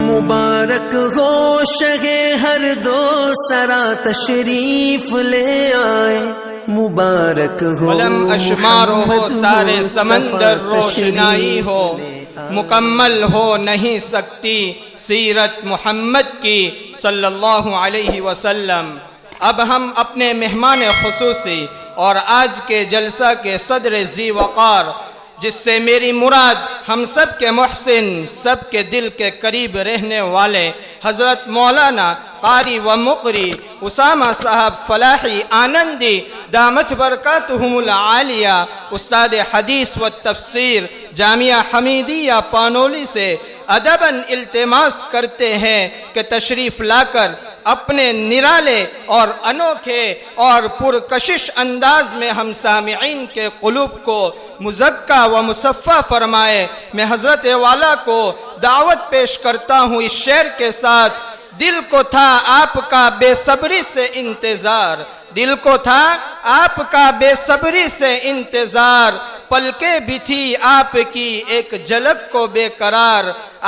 मुबारक हो शगे हर दो सरा तशरीफ ले आए मुबारक हो कलम अशमार हो सारे समंदर रोशनाई हो मुकम्मल हो नहीं सकती सीरत मोहम्मद की सल्लल्लाहु अलैहि वसल्लम। अब हम अपने मेहमान खुसूसी और आज के जलसा के सदर जी वक़ार जिससे मेरी मुराद हम सब के मोहसिन सब के दिल के करीब रहने वाले हज़रत मौलाना कारी व मुकरी उसामा साहब फलाही आनंदी दामत बरकातुहुमुल आलिया उस्ताद हदीस व तफसीर जामिया हमीदिया पानोली से अदबन इल्तिमास करते हैं कि तशरीफ़ लाकर अपने निराले और अनोखे और पुरकशिश अंदाज में हम सामिईन के क़ुलूब को मुज़क्का व मुसफ़्फ़ा फरमाए। मैं हज़रत वाला को दावत पेश करता हूँ इस शेर के साथ। दिल को था आपका बेसब्री से इंतज़ार, दिल को था आपका बेसब्री से इंतज़ार, पलके भी थी आपकी एक झलक को बेकरार।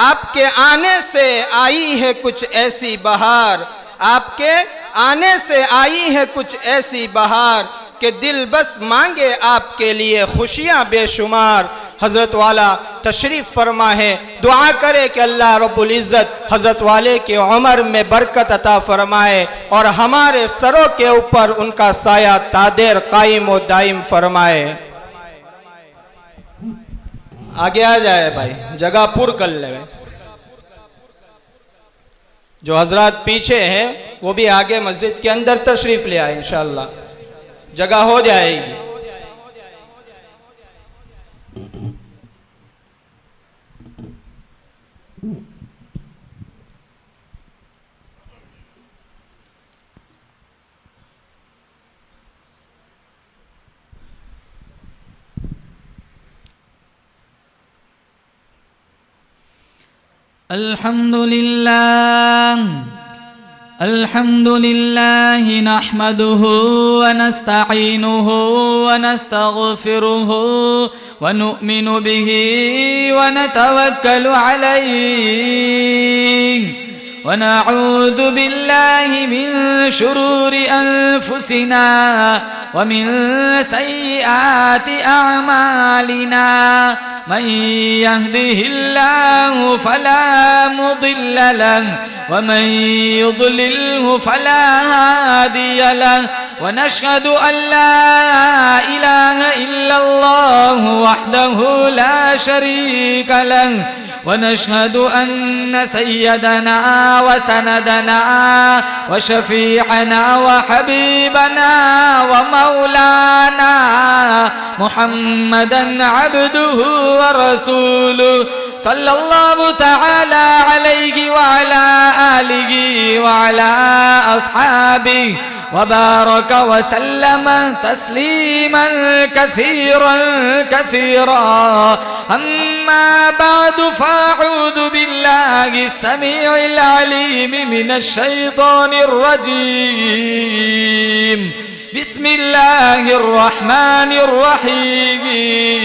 आपके आने से आई है कुछ ऐसी बहार, आपके आने से आई है कुछ ऐसी बहार कि दिल बस मांगे आपके लिए खुशियाँ बेशुमार। हज़रत वाला तशरीफ़ फरमा है, दुआ करे कि अल्लाह रब्बुल इज़्ज़त हज़रत वाले के उम्र में बरकत अता फरमाए और हमारे सरों के ऊपर उनका साया तादेर कायम व दायम फरमाए। आगे आ जाए भाई, जगह पुर कर ले। जो हजरात पीछे हैं वो भी आगे मस्जिद के अंदर तशरीफ़ ले आए, इंशाअल्लाह जगह हो जाएगी। अल्हम्दुलिल्लाह नहमदुहु व नस्तईनुहु व नस्तगफिरुहु व नु'मिनु बिही व नतवक्कलु अलैहि व नऊज़ु बिल्लाहि मिन शुरूरि अनफुसिना व मिन सय्यिआति अअमालिना मन यहदिहिल्लाहु फला मुदिल्ल लहु व मन युद्लिल्हु फला हादिय लहु व नशहदु अन ला इलाहा इल्लल्लाहु वहदहु ला शरीक लहु व नशहदु अन्न सय्यदना व सनदना व शफीअना व हबीबना व मौलाना मुहम्मदन अब्दुहु व रसूलुहु सल्लल्लाहु तआला अलैहि व अला आलिहि व अला अस्हाबिहि व बारक व सल्लम तस्लीमन कसीरन कसीरा। अम्मा बादु फ़अऊज़ु बिल्लाहि समीइल अलीम मिनश शैतानिर रजीम। बिस्मिल्लाहिर रहमानिर रहीम।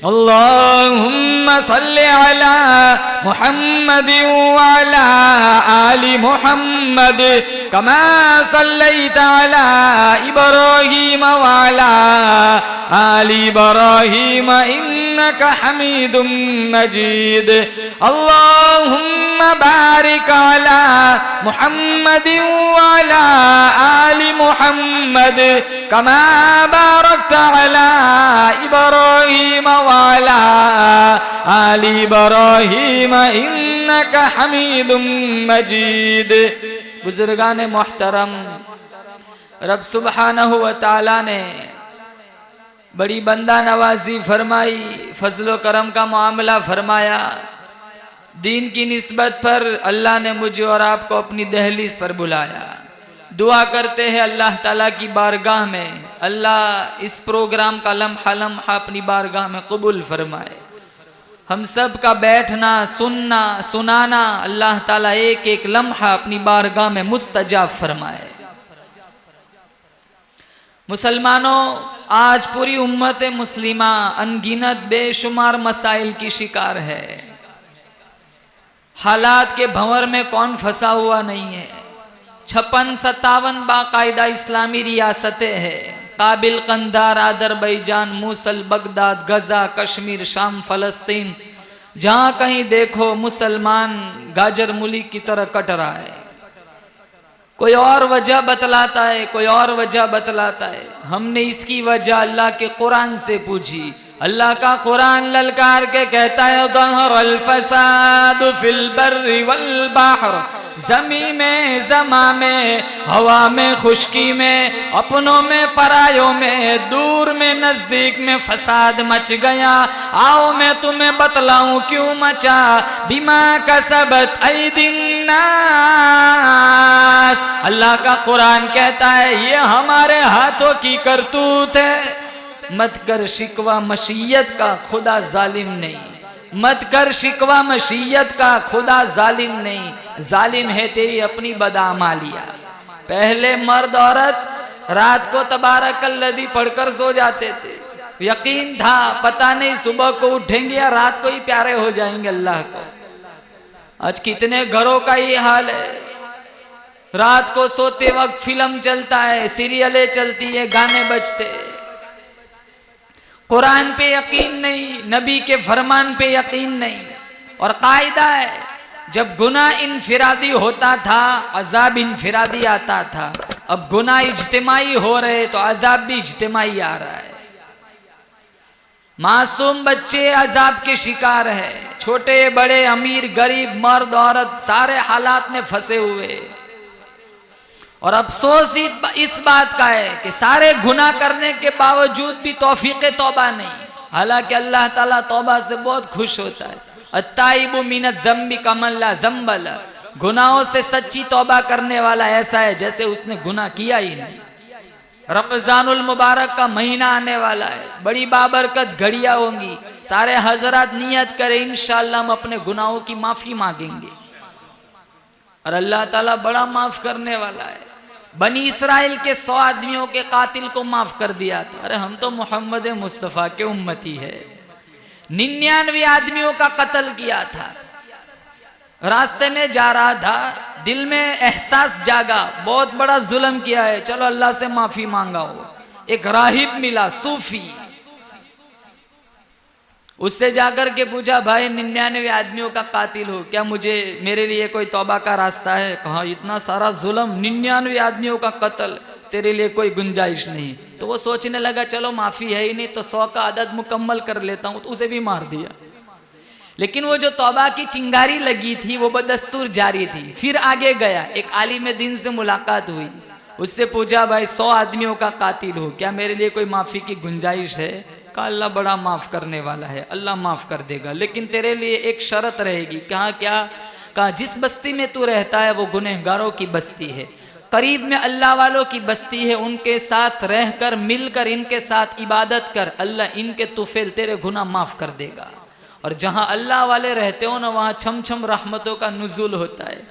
अल्लाहुम्मा सल्लि अला मुहम्मद व अला आलि मुहम्मद कमा सल्लैता अला इब्राहीम व अला आलि इब्राहीम इन्नका हमीदुम मजीद। अल्लाहुम्मा बारिक अला मुहम्मद व अला आलि मुहम्मद कमा बारकता अला इब्राहीम व अला आलि इब्राहीम इन्नका हमीदुम मजीद। बुजुर्गान मोहतरम, रब सुब्हानहु व तआला ने बड़ी बंदा नवाजी फरमाई, फजलो करम का मामला फरमाया। दीन की निस्बत पर अल्लाह ने मुझे और आपको अपनी दहलीज पर बुलाया। दुआ करते हैं अल्लाह ताला की बारगाह में, अल्लाह इस प्रोग्राम का लम्हा लम्हा अपनी बारगाह में कबूल फरमाए। हम सब का बैठना, सुनना, सुनाना अल्लाह ताला एक एक लम्हा अपनी बारगाह में मुस्तजाब फरमाए। मुसलमानों, आज पूरी उम्मत मुस्लिमा अनगिनत बेशुमार मसाइल की शिकार है। हालात के भंवर में कौन फंसा हुआ नहीं है। 56-57 बाकायदा इस्लामी रियासतें हैं। काबिल, कंधार, आदरबैजान, मूसल, बगदाद, गजा, कश्मीर, शाम, फलस्तीन, जहां कहीं देखो मुसलमान गाजर मूली की तरह कट रहा है। कोई और वजह बतलाता है, कोई और वजह बतलाता है। हमने इसकी वजह अल्लाह के कुरान से पूछी। अल्लाह का कुरान ललकार के कहता है, ज़हरल फ़सादु फ़िल बर्रि वल बहर, ज़मीं में, ज़मा में, हवा में, खुश्की में, अपनों में, परायों में, दूर में, नजदीक में फसाद मच गया। आओ मैं तुम्हें बतलाऊं क्यों मचा। बिमा कसबत ऐदिन नास, अल्लाह का कुरान कहता है ये हमारे हाथों की करतूत है। मत कर शिकवा मशीयत का, खुदा जालिम नहीं। मत कर शिकवा मशीयत का, खुदा जालिम नहीं। जालिम है तेरी अपनी बदआमालिया। पहले मर्द औरत रात को तबारकल्लज़ी पढ़कर सो जाते थे। यकीन था पता नहीं सुबह को उठेंगे या रात को ही प्यारे हो जाएंगे अल्लाह को। आज कितने घरों का ये हाल है। रात को सोते वक्त फिल्म चलता है, सीरियलें चलती है, गाने बजते। कुरान पे यकीन नहीं, नबी के फरमान पे यकीन नहीं। और कायदा है, जब गुनाह इनफिरादी होता था अजाब इनफिरादी आता था। अब गुनाह इज्तिमाई हो रहे तो अजाब भी इज्तिमाई आ रहा है। मासूम बच्चे अजाब के शिकार है। छोटे बड़े, अमीर गरीब, मर्द औरत, सारे हालात में फंसे हुए। और अफसोस इस बात का है कि सारे गुनाह करने के बावजूद भी तौफीक़े तौबा नहीं। हालांकि अल्लाह ताला तौबा से बहुत खुश होता है। अत्ताइबु मिनद ज़म्बि कमन ला ज़म्ब लह, गुनाहों से सच्ची तौबा करने वाला ऐसा है जैसे उसने गुनाह किया ही नहीं। रमजानुल मुबारक का महीना आने वाला है, बड़ी बाबरकत घड़ियां होंगी। सारे हजरात नियत करें इंशाअल्लाह हम अपने गुनाहों की माफी मांगेंगे और अल्लाह ताला बड़ा माफ करने वाला है। बनी इसराइल के 100 आदमियों के कातिल को माफ कर दिया था। अरे हम तो मोहम्मद मुस्तफ़ा के उम्मती है। 99 आदमियों का कत्ल किया था। रास्ते में जा रहा था, दिल में एहसास जागा बहुत बड़ा जुल्म किया है, चलो अल्लाह से माफी मांगा हो। एक राहिब मिला, सूफी, उससे जाकर के पूछा भाई 99 आदमियों का कातिल हो, क्या मुझे मेरे लिए कोई तौबा का रास्ता है? कहा इतना सारा जुल्म, 99 आदमियों का कत्ल, तेरे लिए कोई गुंजाइश नहीं। तो वो सोचने लगा चलो माफी है ही नहीं तो 100 का अदद मुकम्मल कर लेता हूं, तो उसे भी मार दिया। लेकिन वो जो तौबा की चिंगारी लगी थी वो बदस्तूर जारी थी। फिर आगे गया, एक आलिम दीन से मुलाकात हुई, उससे पूछा भाई 100 आदमियों का कातिल हो, क्या मेरे लिए कोई माफी की गुंजाइश है? कहा अल्लाह बड़ा माफ करने वाला है, अल्लाह माफ कर देगा, लेकिन तेरे लिए एक शर्त रहेगी। कहा क्या? कहा जिस बस्ती में तू रहता है वो गुनहगारों की बस्ती है, करीब में अल्लाह वालों की बस्ती है, उनके साथ रहकर मिलकर इनके साथ इबादत कर, अल्लाह इनके तुफेल तेरे गुनाह माफ कर देगा। और जहाँ अल्लाह वाले रहते हो ना वहाँ छम छम रहमतों का नुज़ुल होता है।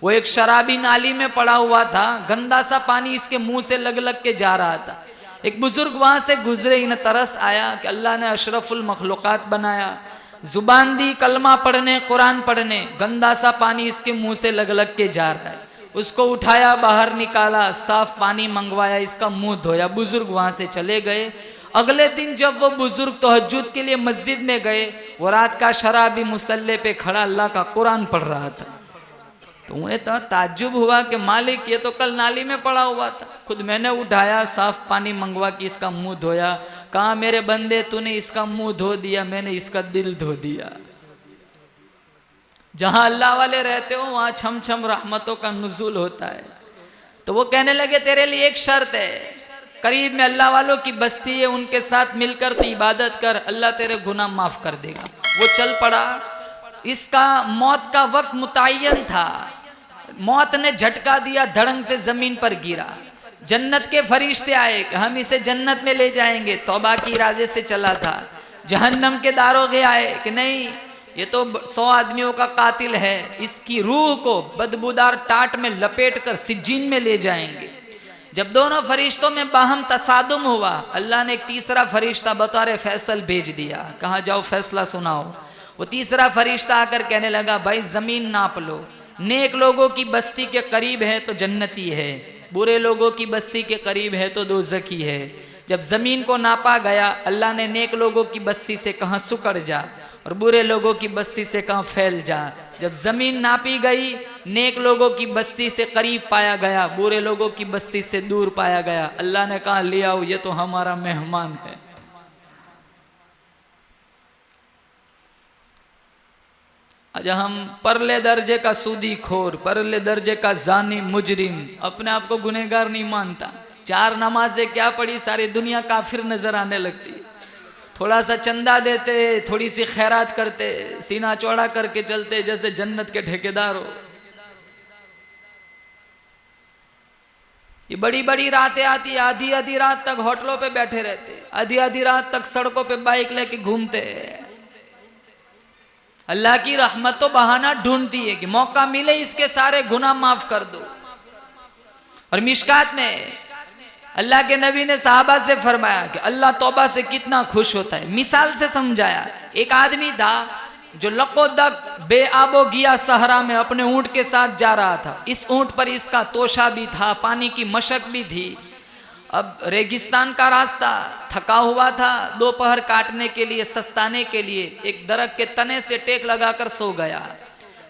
वो एक शराबी नाली में पड़ा हुआ था, गंदा सा पानी इसके मुंह से लग लग के जा रहा था। एक बुजुर्ग वहां से गुजरे, इन्हें तरस आया कि अल्लाह ने अशरफुल मखलूकात बनाया, जुबान दी कलमा पढ़ने, कुरान पढ़ने, गंदा सा पानी इसके मुंह से लग लग के जा रहा है। उसको उठाया, बाहर निकाला, साफ पानी मंगवाया, इसका मुंह धोया, बुजुर्ग वहां से चले गए। अगले दिन जब वो बुजुर्ग तहज्जुद के लिए मस्जिद में गए, वो रात का शराबी मुसल्ले पे खड़ा अल्लाह का कुरान पढ़ रहा था। तो उन्हें तो ताज्जुब हुआ कि मालिक ये तो कल नाली में पड़ा हुआ था, खुद मैंने उठाया, साफ पानी मंगवा के इसका मुंह धोया। कहा मेरे बंदे तूने इसका मुंह धो दिया, मैंने इसका दिल धो दिया। जहां अल्लाह वाले रहते हो वहां छम छम रहमतों का नुज़ूल होता है। तो वो कहने लगे तेरे लिए एक शर्त है, करीब में अल्लाह वालों की बस्ती है, उनके साथ मिलकर तो इबादत कर, अल्लाह तेरे गुनाह माफ कर देगा। वो चल पड़ा। इसका मौत का वक्त मुतय्यन था। मौत ने झटका दिया, धड़ंग से जमीन पर गिरा। जन्नत के फरिश्ते आए कि हम इसे जन्नत में ले जाएंगे, तौबा की इरादे से चला था। जहन्नम के दारोगे आए कि नहीं, ये तो 100 आदमियों का कातिल है, इसकी रूह को बदबूदार टाट में लपेट कर सिज्जीन में ले जाएंगे। जब दोनों फरिश्तों में बाहम तसादुम हुआ, अल्लाह ने एक तीसरा फरिश्ता बतौर फैसल भेज दिया, कहा जाओ फैसला सुनाओ। वो तीसरा फरिश्ता आकर कहने लगा भाई जमीन नाप लो, नेक लोगों की बस्ती के करीब है तो जन्नती है, बुरे लोगों की बस्ती के करीब है तो दोज़खी है। जब जमीन को नापा गया, अल्लाह ने नेक लोगों की बस्ती से कहा सुकड़ जा और बुरे लोगों की बस्ती से कहा फैल जा। जब जमीन नापी गई, नेक लोगों की बस्ती से करीब पाया गया, बुरे लोगों की बस्ती से दूर पाया गया। अल्लाह ने कहा ले आओ, ये तो हमारा मेहमान है। आज हम परले दर्जे का सूदी खोर, परले दर्जे का जानी मुजरिम, अपने आप को गुनहगार नहीं मानता। 4 नमाजें क्या पढ़ी, सारी दुनिया काफिर नजर आने लगती। थोड़ा सा चंदा देते, थोड़ी सी खैरात करते, सीना चौड़ा करके चलते जैसे जन्नत के ठेकेदार हो। ये बड़ी बड़ी रातें आती, आधी आधी रात तक होटलों पे बैठे रहते, आधी आधी रात तक सड़कों पे बाइक लेके घूमते। अल्लाह की रहमत तो बहाना ढूंढती है कि मौका मिले इसके सारे गुनाह माफ कर दो। और मिशकात में अल्लाह के नबी ने साहबा से फरमाया कि अल्लाह तौबा से कितना खुश होता है। मिसाल से समझाया, एक आदमी था जो लकोदक बेआबो गिया सहरा में अपने ऊंट के साथ जा रहा था। इस ऊंट पर इसका तोशा भी था, पानी की मशक भी थी। अब रेगिस्तान का रास्ता, थका हुआ था, दोपहर काटने के लिए, सस्ताने के लिए एक दरख्त के तने से टेक लगाकर सो गया।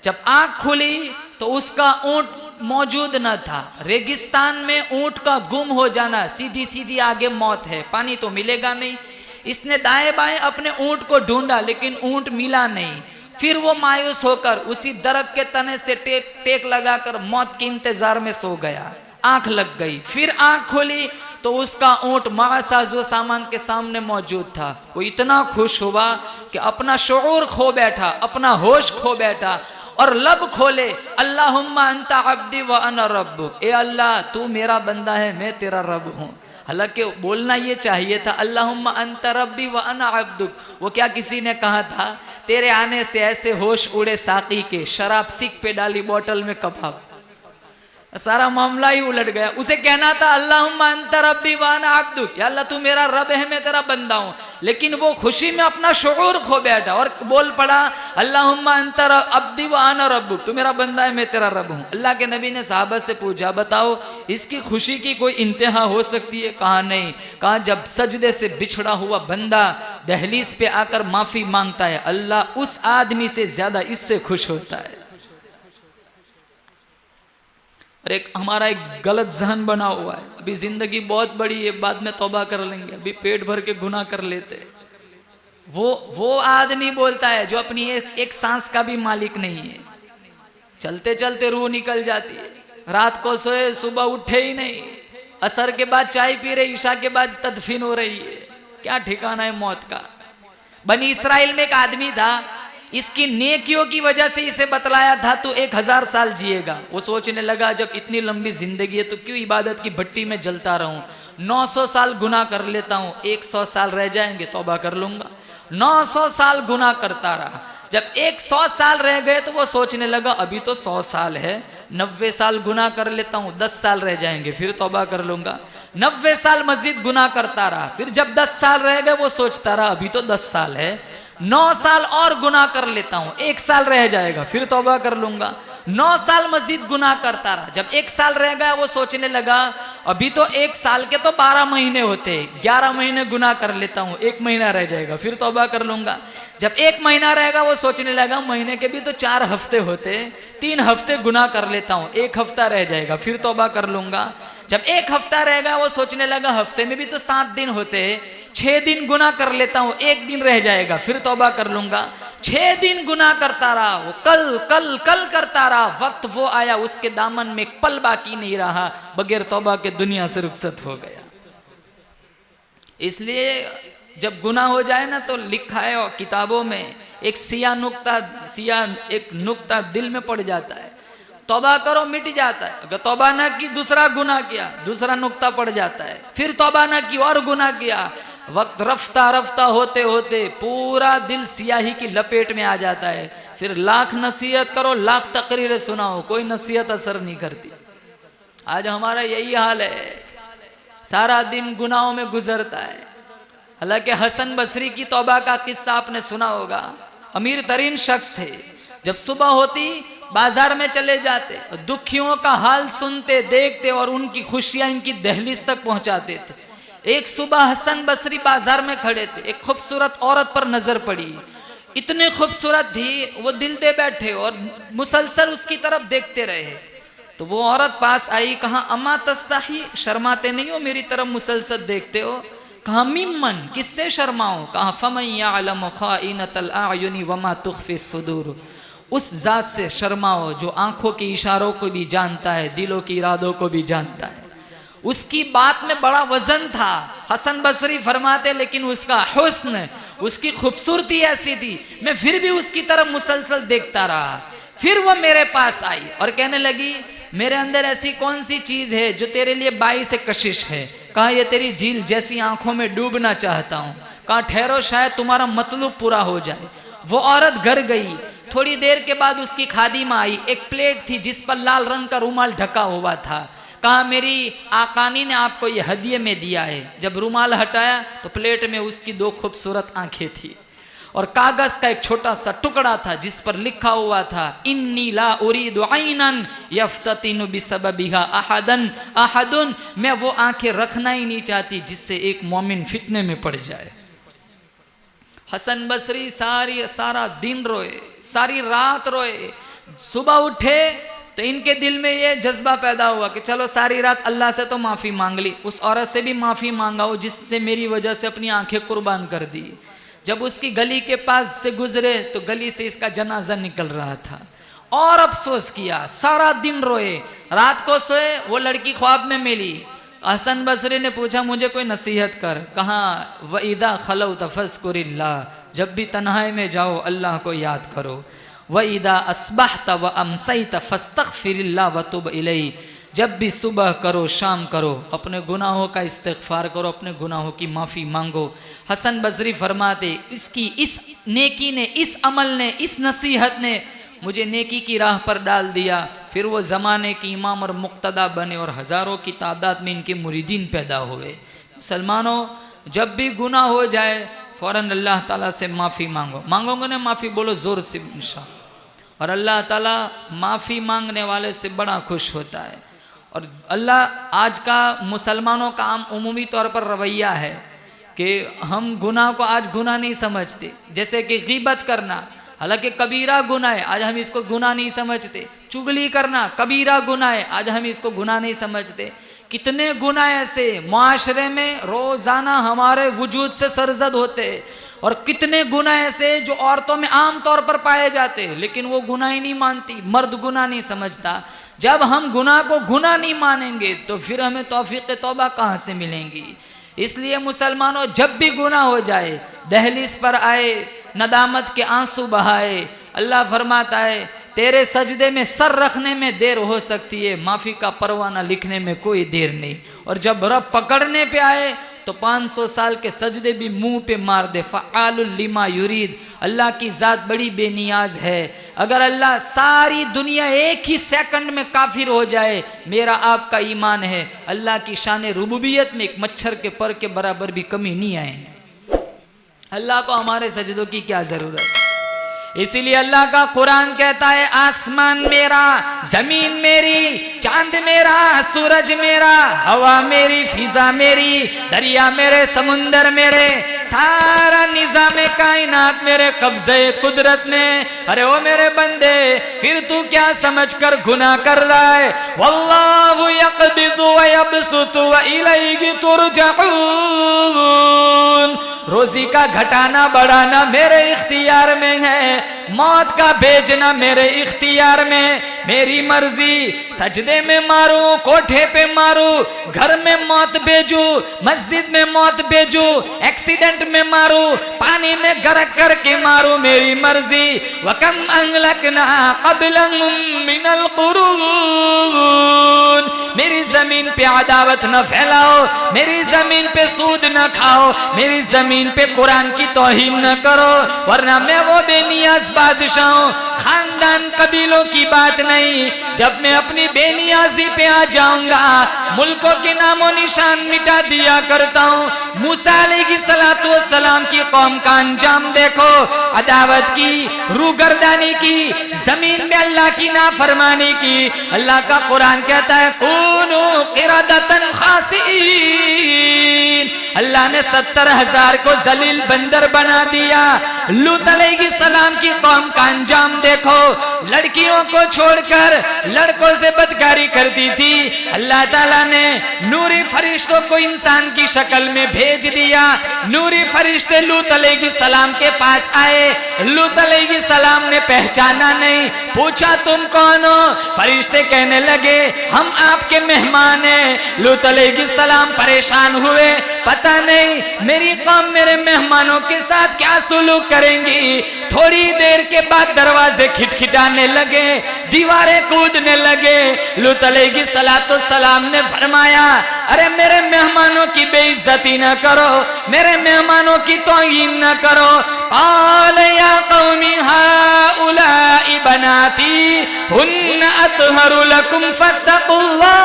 जब आंख खुली तो उसका ऊंट मौजूद न था। रेगिस्तान में ऊंट का गुम हो जाना, सीधी सीधी आगे मौत है, पानी तो मिलेगा नहीं। इसने दाएं बाएं अपने ऊंट को ढूंढा लेकिन ऊंट मिला नहीं। फिर वो मायूस होकर उसी दरख्त के तने से टेक लगाकर मौत के इंतजार में सो गया। आंख लग गई, फिर आंख खोली तो उसका ऊंट मासाजो सामान के सामने मौजूद था। वो इतना खुश हुआ कि अपना शऊर खो बैठा, अपना होश खो बैठा और लब खोले, अल्लाहुम्मा अंता अब्दी व अना रब्बुक, ए अल्लाह तू मेरा बंदा है, मैं तेरा रब हूँ। हालांकि बोलना ये चाहिए था अल्लाहुम्मा अंता रब्बी व अना अब्दुक। वो क्या किसी ने कहा था तेरे आने से ऐसे होश उड़े साकी के, शराब सिक पे डाली बोतल में कबाब, सारा मामला ही उलट गया। उसे कहना था अल्लाहुम्मा अंता रब्बी व अना अब्दुक, या अल्लाह तू मेरा रब है, मैं तेरा बंदा हूँ। लेकिन वो खुशी में अपना शऊर खो बैठा और बोल पड़ा अल्लाहुम्मा अंता अब्दी व अना रब्बुक, तू मेरा बंदा है, मैं तेरा रब हूँ। अल्लाह के नबी ने साहबा से पूछा बताओ इसकी खुशी की कोई इंतहा हो सकती है? कहा नहीं। कहा जब सजदे से बिछड़ा हुआ बंदा दहलीज पे आकर माफी मांगता है, अल्लाह उस आदमी से ज्यादा इससे खुश होता है। और एक हमारा एक गलत जहन बना हुआ है, अभी जिंदगी बहुत बड़ी है, बाद में तौबा कर लेंगे, अभी पेट भर के गुनाह कर लेते। वो आदमी बोलता है जो अपनी एक सांस का भी मालिक नहीं है, चलते चलते रूह निकल जाती है, रात को सोए सुबह उठे ही नहीं, असर के बाद चाय पी रहे, ईशा के बाद तदफीन हो रही है। क्या ठिकाना है मौत का। बनी इसराइल में एक आदमी था, इसकी नेकियों की वजह से इसे बतलाया था तू 1000 साल जिएगा। वो सोचने लगा जब इतनी लंबी जिंदगी है तो क्यों इबादत की भट्टी में जलता रहूं, 900 साल गुनाह कर लेता हूं, 100 साल रह जाएंगे तौबा कर लूंगा। 900 साल गुनाह करता रहा। जब 100 साल रह गए तो वो सोचने लगा अभी तो 100 साल है, 90 साल गुनाह कर लेता हूँ, 10 साल रह जाएंगे फिर तौबा कर लूंगा। 90 साल मस्जिद गुनाह करता रहा, फिर जब 10 साल रह गए वो सोचता रहा अभी तो 10 साल है, 9 साल और गुनाह कर लेता हूं, 1 साल रह जाएगा फिर तौबा कर लूंगा। 9 साल मस्जिद गुनाह करता रहा, जब 1 साल रह गया वो सोचने लगा अभी तो 1 साल के तो 12 महीने होते, 11 महीने गुनाह कर लेता हूं, 1 महीना रह जाएगा फिर तौबा कर लूंगा। जब 1 महीना रहेगा वो सोचने लगा महीने के भी तो 4 हफ्ते होते, 3 हफ्ते गुनाह कर लेता हूं, 1 हफ्ता रह जाएगा फिर तौबा कर लूंगा। जब 1 हफ्ता रहेगा वो सोचने लगा हफ्ते में भी तो 7 दिन होते, 6 दिन गुनाह कर लेता हूं, 1 दिन रह जाएगा फिर तौबा कर लूंगा। 6 दिन गुनाह करता रहा, वो कल कल कल करता रहा, वक्त वो आया उसके दामन में एक पल बाकी नहीं रहा, बगैर तौबा के दुनिया से रुखसत हो गया। इसलिए जब गुनाह हो जाए ना तो लिखा है और किताबों में एक एक नुक्ता दिल में पड़ जाता है, तौबा करो मिट जाता है। अगर तौबा ना की दूसरा गुनाह किया, दूसरा नुक्ता पड़ जाता है, फिर तौबा ना की और गुनाह किया, वक्त रफ्ता रफ्ता होते होते पूरा दिल सियाही की लपेट में आ जाता है। फिर लाख नसीहत करो, लाख तकरीरें सुनाओ, कोई नसीहत असर नहीं करती। आज हमारा यही हाल है, सारा दिन गुनाहों में गुजरता है। हालांकि हसन बसरी की तौबा का किस्सा आपने सुना होगा, अमीर तरीन शख्स थे, जब सुबह होती बाजार में चले जाते, दुखियों का हाल सुनते देखते और उनकी खुशियां इनकी दहलीज तक पहुंचाते थे। एक सुबह हसन बसरी बाजार में खड़े थे, एक खूबसूरत औरत पर नजर पड़ी, इतनी खूबसूरत थी वो दिल दे बैठे और मुसलसल उसकी तरफ देखते रहे। तो वो औरत पास आई, कहा अम्मा तस्ताही, शर्माते नहीं हो मेरी तरफ मुसलसल देखते हो? कहा मिम्मन, किससे शर्माओ? कहा फमन यअलमु खाइनतल अयुनि वमा तुख्फी सुदूर, उस जात से शर्माओ जो आंखों के इशारों को भी जानता है, दिलों के इरादों को भी जानता है। उसकी बात में बड़ा वजन था, हसन बसरी फरमाते, लेकिन उसका हुस्न, उसकी खूबसूरती ऐसी थी, मैं फिर भी उसकी तरफ मुसलसल देखता रहा। फिर वो मेरे पास आई और कहने लगी मेरे अंदर ऐसी कौन सी चीज है जो तेरे लिए बाईस कशिश है? कहा ये तेरी झील जैसी आंखों में डूबना चाहता हूँ। कहा ठहरो शायद तुम्हारा मतलब पूरा हो जाए। वो औरत घर गई, थोड़ी देर के बाद उसकी खादिमा आई, एक प्लेट थी जिस पर लाल रंग का रुमाल ढका हुआ था। कहा मेरी आकानी ने आपको ये हदिये में दिया है। जब रुमाल हटाया तो प्लेट में उसकी 2 खूबसूरत आंखें थी और कागज का एक छोटा सा टुकड़ा था जिस पर लिखा हुआ था इन्नी ला उरीदु ऐनन यफ्ततिनु बिसबबिहा अहदन अहदुन, मैं वो आंखें रखना ही नहीं चाहती जिससे एक मोमिन फितने में पड़ जाए। हसन बसरी सारा दिन रोए, सारी रात रोए। सुबह उठे तो इनके दिल में ये जज्बा पैदा हुआ कि चलो सारी रात अल्लाह से तो माफ़ी मांग ली, उस औरत से भी माफ़ी मांगा हो जिससे मेरी वजह से अपनी आंखें कुर्बान कर दी। जब उसकी गली के पास से गुजरे तो गली से इसका जनाजा निकल रहा था और अफसोस किया, सारा दिन रोए। रात को सोए, वो लड़की ख्वाब में मिली। हसन बसरी ने पूछा मुझे कोई नसीहत कर। कहा व इदा खलौ तफस्कुरिल्लाह, जब भी तन्हाई में जाओ अल्लाह को याद करो। व इदा अस्बहत व अमसैत फस्तगफिरिल्लाह व तुब इलैहि, जब भी सुबह करो शाम करो अपने गुनाहों का इस्तिग़फ़ार करो, अपने गुनाहों की माफ़ी मांगो। हसन बसरी फरमाते इसकी इस नेकी ने, इस अमल ने, इस नसीहत ने मुझे नेकी की राह पर डाल दिया। फिर वो ज़माने के इमाम और मुक्तदा बने और हज़ारों की तादाद में इनके मुरीदीन पैदा हुए। मुसलमानों, जब भी गुनाह हो जाए फ़ौरन अल्लाह ताला से माफ़ी मांगो। मांगोगे ना माफ़ी, बोलो ज़ोर से इंशाअल्लाह, और अल्लाह ताला माफ़ी मांगने वाले से बड़ा खुश होता है। और अल्लाह, आज का मुसलमानों का आम उमूमी तौर पर रवैया है कि हम गुनाह को आज गुनाह नहीं समझते। जैसे कि ग़ीबत करना, हालांकि कबीरा गुनाह है, आज हम इसको गुनाह नहीं समझते। चुगली करना कबीरा गुनाह है, आज हम इसको गुनाह नहीं समझते। कितने गुनाह ऐसे माशरे में रोज़ाना हमारे वजूद से सरजद होते, और कितने गुनाह ऐसे जो औरतों में आम तौर पर पाए जाते, लेकिन वो गुनाह ही नहीं मानती, मर्द गुनाह नहीं समझता। जब हम गुनाह को गुनाह नहीं मानेंगे तो फिर हमें तौफीक तौबा कहाँ से मिलेंगी? इसलिए मुसलमानों, जब भी गुनाह हो जाए दहलीज पर आए, नदामत के आंसू बहाए। अल्लाह फरमाता है तेरे सजदे में सर रखने में देर हो सकती है, माफ़ी का परवाना लिखने में कोई देर नहीं। और जब रब पकड़ने पे आए तो 500 साल के सजदे भी मुंह पे मार दे। फ़आलुल लिमा युरीद, अल्लाह की ज़ात बड़ी बेनियाज है। अगर अल्लाह सारी दुनिया एक ही सेकंड में काफिर हो जाए, मेरा आपका ईमान है अल्लाह की शान रुबूबियत में एक मच्छर के पर के बराबर भी कमी नहीं आएगी। अल्लाह को हमारे सजदों की क्या जरूरत है। इसीलिए अल्लाह का कुरान कहता है आसमान मेरा, जमीन मेरी, चांद मेरा, सूरज मेरा, हवा मेरी, फिजा मेरी, दरिया मेरे, समुंदर मेरे, सारा निजाम कायनात मेरे कब्जे कुदरत में। अरे ओ मेरे बंदे, फिर तू क्या समझकर गुनाह कर रहा है। वल्लाहु यक़बिदु व यबसुतु व इलैहि तुरजऊन। रोजी का घटाना बढ़ाना मेरे इख्तियार में है, मौत का भेजना मेरे इख्तियार में, मेरी मर्जी। सजदे में मारू, कोठे पे मारू, घर में मौत भेजू, मस्जिद में मौत भेजू, एक्सीडेंट में मारू, पानी में गरक करके मारू, मेरी मर्जी। वकम अहलकना क़ब्लहुम मिनल क़ुरून। मेरी जमीन पे अदावत न फैलाओ, मेरी जमीन पे सूद न खाओ, मेरी जमीन पे कुरान की तौहीन न करो, वरना मैं वो बेनियाज बादशाह हूं। खानदान कबीलों की बात नहीं, जब मैं अपनी बेनियाजी पे आ जाऊंगा मुल्कों के नामो निशान मिटा दिया करता हूं। मूसा अलैहिस्सलातु वस्सलाम की कौम का अंजाम देखो, अदावत की, रूगर्दानी की, जमीन में अल्लाह की नाफरमानी की। अल्लाह का कुरान कहता है कूनू क़िरदतन खासिईन। अल्लाह ने 70,000 को जलील बंदर बना दिया। लूत अलैहिस्सलाम की कौम का अंजाम देखो, लड़कियों को छोड़कर लड़कों से बदकारी करती थी। अल्लाह ताला ने नूरी फरिश्तों को इंसान की शक्ल में भेज दिया। नूरी फरिश्ते लूत अलैहिस्सलाम के पास आए। लूत अलैहिस्सलाम ने पहचाना नहीं, पूछा तुम कौन हो? फरिश्ते कहने लगे हम आपके मेहमान हैं। लूत अलैहिस्सलाम परेशान हुए, पता नहीं मेरी कौम मेरे मेहमानों के साथ क्या सुलूक करेंगी। थोड़ी देर के बाद दरवाजे खिटखिटाने लगे, दीवारें कूदने लगे। लूत अलैहिस्सलाम ने फरमाया अरे मेरे मेहमानों की बेइज्जती न करो, मेरे मेहमानों की तौहीन न करो। क़ाल या क़ौमी हाउलाई बनाती हुन्न अत्हरु लकुम फत्तक़ुल्लाह।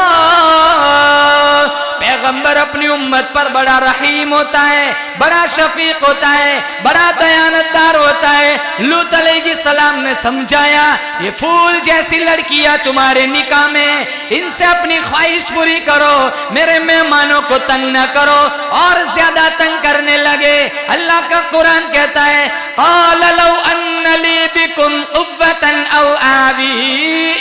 पैगंबर अपनी उम्मत पर बड़ा रहीम होता है, बड़ा शफीक होता है, बड़ा दयानतदार होता है। लूत अलैहिस्सलाम ने समझाया ये फूल जैसी लड़कियां तुम्हारे निकाह में, इनसे अपनी ख्वाहिश पूरी करो, मेरे मेहमानों को तंग न करो। और ज्यादा तंग करने लगे। अल्लाह का कुरान कहता है क़ाल लौ अन्न ली बिकुम क़ुव्वतन औ आवी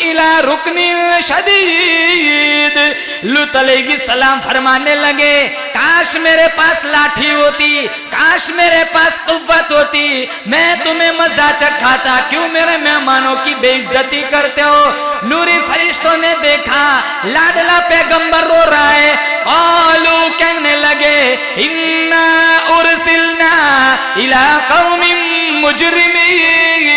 इला रुकनिन शदीद। लूत अलैहिस्सलाम फरमाने लगे काश मेरे पास लाठी होती, काश मेरे पास कुव्वत होती, मैं तुम्हें मजा चखाता, क्यों मेरे मेहमानों की बेइज्जती करते हो। नूरी फरिश्तों ने देखा लाडला पैगंबर रो रहा है। क़ालू कहने लगे इन्ना उरसिलना इला क़ौमिन मुजरिमीन।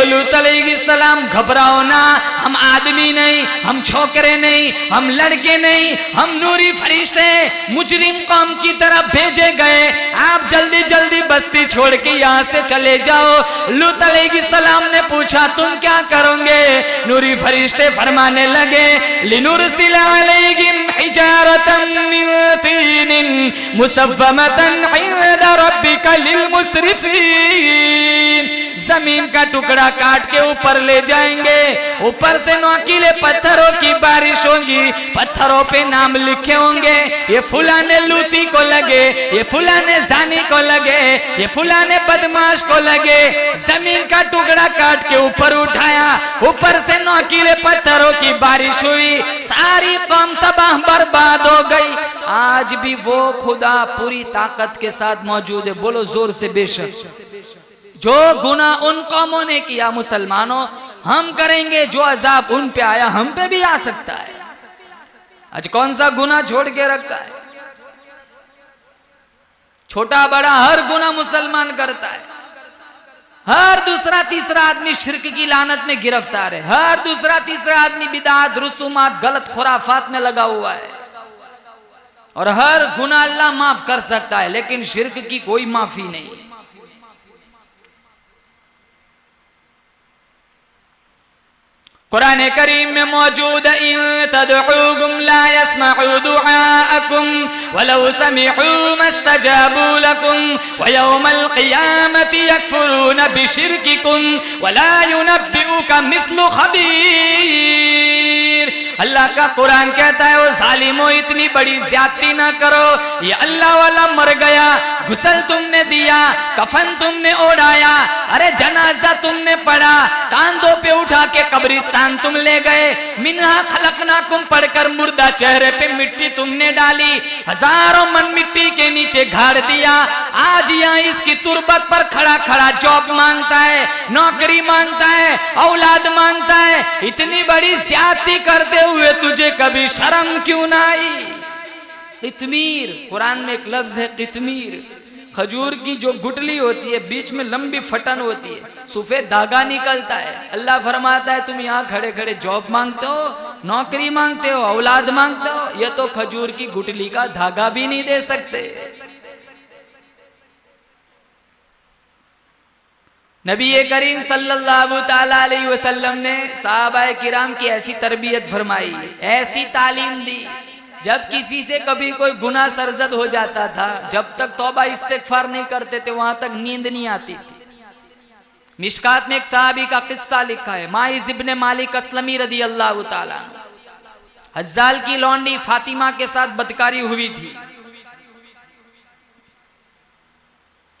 लूत अलैहिस्सलाम घबराओ ना, हम आदमी नहीं, हम छोकरे नहीं, हम लड़के नहीं, हम नूरी फरिश्ते मुजरिम कौम की तरफ भेजे गए। आप जल्दी जल्दी बस्ती छोड़ के यहाँ से चले जाओ। लूत अलैहिस्सलाम ने पूछा तुम क्या करोगे? नूरी फरिश्ते फरमाने लगे लिनुरसिल अलैहिम हिजारतन मिन तीनिन मुसव्वमतन इंदा रब्बिका लिल मुसरिफीन। जमीन का टुकड़ा काट के ऊपर ले जाएंगे, ऊपर से नोकीले पत्थरों की बारिश होगी, पत्थरों पे नाम लिखे होंगे, ये फुलाने लूती को लगे, ये फुलाने जानी को लगे, ये फुलाने बदमाश को लगे। जमीन का टुकड़ा काट के ऊपर उठाया, ऊपर से नोकीले पत्थरों की बारिश हुई, सारी कौम तबाह बर्बाद हो गई। आज भी वो खुदा पूरी ताकत के साथ मौजूद है, बोलो जोर से बेशक। जो गुनाह उन कौमों ने किया मुसलमानों हम करेंगे, जो अजाब उन पे आया हम पे भी आ सकता है। आज कौन सा गुनाह छोड़ के रखा है? छोटा बड़ा हर गुनाह मुसलमान करता है। हर दूसरा तीसरा आदमी शिर्क की लानत में गिरफ्तार है। हर दूसरा तीसरा आदमी बिदात, रुसूमात, गलत खुराफात में लगा हुआ है। और हर गुनाह अल्लाह माफ कर सकता है, लेकिन शिर्क की कोई माफी नहीं है। कुरान करीम में मौजूद इन तदउहुम ला यस्मउ दुआअकुम वलौ समिउ मस्तजाबू लकुम व यौमल क़ियामति यकफुरून बिशिरकिकुम वला युनब्बिउका मिस्लु खबीर। अल्लाह का कुरान कहता है, वो जालिमो इतनी बड़ी ज्यादती ना करो। ये अल्लाह वाला मर गया, गुसल तुमने दिया, कफन तुमने ओढ़ाया, अरे जनाजा तुमने पढ़ा, कांधों पे उठा के कब्रिस्तान तुम ले गए, मिन्हा खलकनाकुम पढ़कर मुर्दा चेहरे पे मिट्टी तुमने डाली, हजारों मन मिट्टी के नीचे गाड़ दिया। आज यहाँ इसकी तुरबत पर खड़ा खड़ा जॉब मांगता है, नौकरी मांगता है, औलाद मांगता है। इतनी बड़ी ज्यादती करते हुए तुझे कभी शर्म क्यों ना आई? कितमीर, कुरान में एक लफ्ज है कितमीर, खजूर की जो गुटली होती है बीच में लंबी फटन होती है, सफेद धागा निकलता है। अल्लाह फरमाता है तुम यहाँ खड़े खड़े जॉब मांगते हो, नौकरी मांगते हो, औलाद मांगते हो, ये तो खजूर की गुटली का धागा भी नहीं दे सकते। नबी करीम सल्लल्लाहु ताला अलैहि वसल्लम ने सहाबाए किराम की ऐसी तरबियत फरमाई, ऐसी तालीम दी, जब किसी से कभी कोई गुनाह सरजद हो जाता था, जब तक तौबा इस्तिगफार नहीं करते थे वहां तक नींद नहीं आती थी। मिशकात में एक सहाबी का किस्सा लिखा है, माइज इब्ने मालिक अस्लमी रदी अल्लाह ताला, हज्जाल की लौंडी फातिमा के साथ बदकारी हुई थी।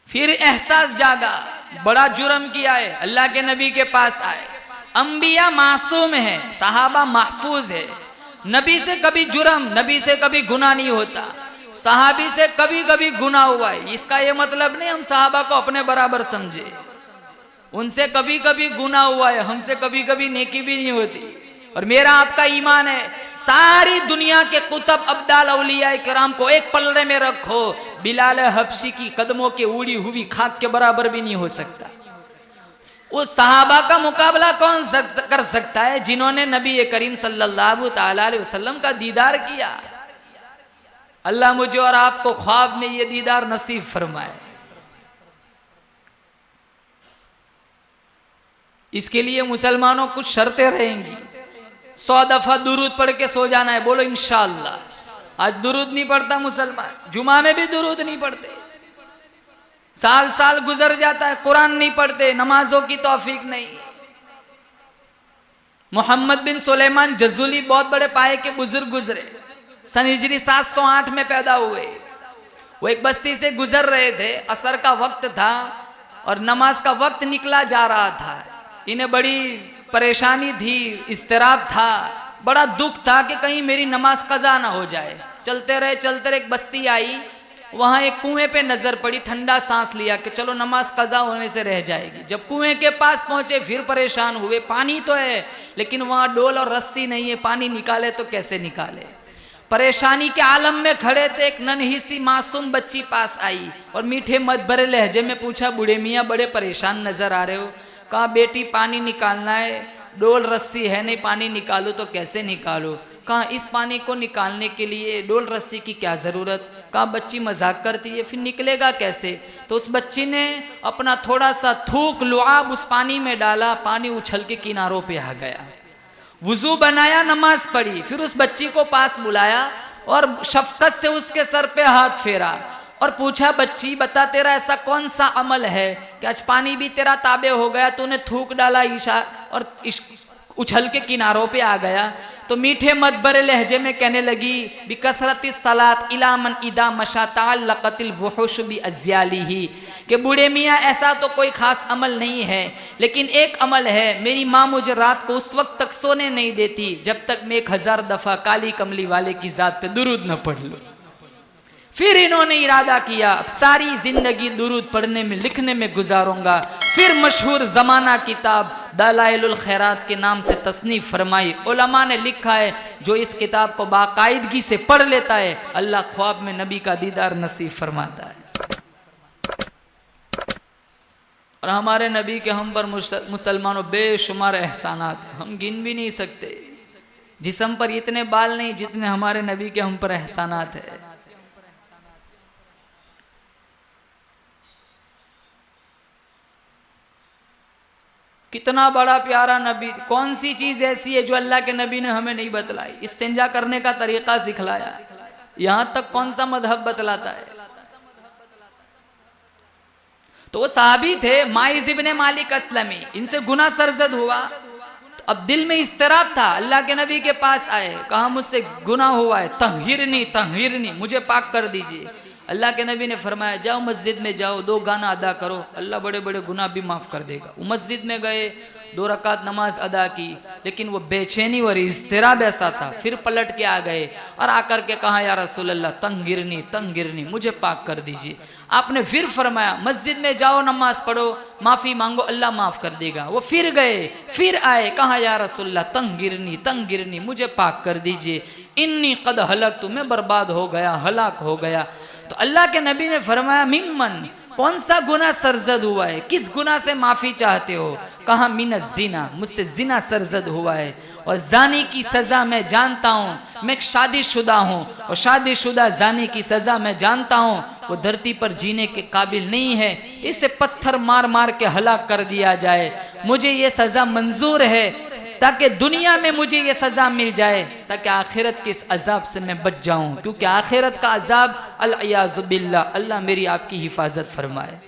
फिर एहसास जागा, बड़ा जुर्म किया है, अल्लाह के नबी के पास आए। अंबिया मासूम है, सहाबा महफूज है, नबी से कभी जुर्म, नबी से कभी गुनाह नहीं होता, सहाबी से कभी कभी गुनाह हुआ है। इसका ये मतलब नहीं हम सहाबा को अपने बराबर समझे, उनसे कभी कभी गुनाह हुआ है, हमसे कभी कभी नेकी भी नहीं होती। और मेरा आपका ईमान है, सारी दुनिया के कुतब अब्दाल औलिया किराम को एक पल्ले में रखो, बिलाल हबशी की कदमों के उड़ी हुई खाक के बराबर भी नहीं हो सकता। उस सहाबा का मुकाबला कौन कर सकता है जिन्होंने नबी करीम सल्लल्लाहु ताला अलैहि वसल्लम का दीदार किया। अल्लाह मुझे और आपको ख्वाब में ये दीदार नसीब फरमाए। इसके लिए मुसलमानों कुछ शर्तें रहेंगी। 100 दफा दुरूद पढ़ के सो जाना है, बोलो इंशाअल्लाह। आज दुरूद नहीं पढ़ता मुसलमान, जुमा में भी दुरूद नहीं पढ़ते, साल साल गुजर जाता है, कुरान नहीं पढ़ते, नमाजों की तौफीक नहीं। मोहम्मद बिन सुलेमान जजुली बहुत बड़े पाए के बुजुर्ग गुजरे, सन हिजरी 708 में पैदा हुए। वो एक बस्ती से गुजर रहे थे, असर का वक्त था और नमाज का वक्त निकला जा रहा था। इन्हें बड़ी परेशानी थी, इस्तिराब था, बड़ा दुख था कि कहीं मेरी नमाज कज़ा ना हो जाए। चलते रहे एक बस्ती आई, वहां एक कुएं पे नजर पड़ी, ठंडा सांस लिया कि चलो नमाज कज़ा होने से रह जाएगी। जब कुएं के पास पहुंचे फिर परेशान हुए, पानी तो है लेकिन वहां डोल और रस्सी नहीं है, पानी निकाले तो कैसे निकाले। परेशानी के आलम में खड़े थे, एक नन्ही सी मासूम बच्ची पास आई और मीठे मत भरे लहजे में पूछा, बूढ़े मियाँ बड़े परेशान नजर आ रहे हो। कहा बेटी पानी निकालना है, डोल रस्सी है नहीं, पानी निकालो तो कैसे निकालो। कहा इस पानी को निकालने के लिए डोल रस्सी की क्या जरूरत। कहा बच्ची मजाक करती है, फिर निकलेगा कैसे। तो उस बच्ची ने अपना थोड़ा सा थूक लुआब उस पानी में डाला, पानी उछल के किनारों पे आ गया। वुजू बनाया, नमाज पढ़ी, फिर उस बच्ची को पास बुलाया और शफकत से उसके सर पे हाथ फेरा और पूछा, बच्ची बता तेरा ऐसा कौन सा अमल है कि आज पानी भी तेरा ताबे हो गया, तूने थूक डाला ईशा और उछल के किनारों पे आ गया। तो मीठे मदबरे लहजे में कहने लगी, बिकसरती सलात इला मन इदा मशाताल लकतिल वहुश बि अज़यालिही, कि बूढ़े मियाँ ऐसा तो कोई खास अमल नहीं है, लेकिन एक अमल है, मेरी माँ मुझे रात को उस वक्त तक सोने नहीं देती जब तक मैं 1000 दफा काली कमली वाले की जात पे दुरूद न पढ़ लूं। फिर इन्होंने इरादा किया, अब सारी जिंदगी दुरूद पढ़ने में लिखने में गुजारूंगा। फिर मशहूर जमाना किताब दलाइलुल खैरात के नाम से तसनीफ फरमाई। उलमा ने लिखा है, जो इस किताब को बाकायदगी से पढ़ लेता है अल्लाह ख्वाब में नबी का दीदार नसीब फरमाता है। और हमारे नबी के हम पर मुसलमानों बेशुमार एहसानात हैं, हम गिन भी नहीं सकते। जिस्म पर इतने बाल नहीं जितने हमारे नबी के हम पर एहसानात है। कितना बड़ा प्यारा नबी, कौन सी चीज ऐसी है जो अल्लाह के नबी ने हमें नहीं बतलाई? इस्तिंजा करने का तरीका सिखलाया, यहां तक कौन सा मजहब बतलाता है? तो वो साहबी थे माइज इब्ने मालिक अस्लमी, इनसे गुनाह सरजद हुआ, तो अब दिल में इस्तराब था, अल्लाह के नबी के पास आए, कहा मुझसे गुनाह हुआ है, तहिरनी मुझे पाक कर दीजिए। अल्लाह के नबी ने फरमाया जाओ मस्जिद में जाओ, 2 गाना अदा करो, अल्लाह बड़े बड़े गुनाह भी माफ़ कर देगा। वो मस्जिद में गए, 2 रकात नमाज अदा की, लेकिन वो बेचैनी और इज़्तिराब ऐसा था, फिर पलट के आ गए और आकर के कहा या रसूल अल्लाह तंगिरनी मुझे पाक कर दीजिए। आपने फिर फरमाया मस्जिद में जाओ, नमाज पढ़ो, माफ़ी मांगो, अल्लाह माफ़ कर देगा। वो फिर गए, फिर आए, कहा या रसूल अल्लाह तंगिरनी मुझे पाक कर दीजिए, इन्नी कद हलक, मैं बर्बाद हो गया, हलाक हो गया। तो अल्लाह के नबी ने फरमाया मिम्मन, कौन सा गुनाह सरजद हुआ है, किस गुनाह से माफी चाहते हो? कहा मिन ज़िना, मुझसे जिना सरजद हुआ है, और जानी की सजा मैं जानता हूँ, मैं शादीशुदा हूँ, और शादीशुदा जानी की सजा मैं जानता हूँ, वो धरती पर जीने के काबिल नहीं है, इसे पत्थर मार मार के हलाक कर दिया जाए। मुझे ये सजा मंजूर है ताकि दुनिया में मुझे ये सजा मिल जाए, ताकि आखिरत के इस अजाब से मैं बच जाऊं, क्योंकि आखिरत का अजाब अल-इयाज़ु बिल्लाह, अल्लाह मेरी आपकी हिफाजत फरमाए।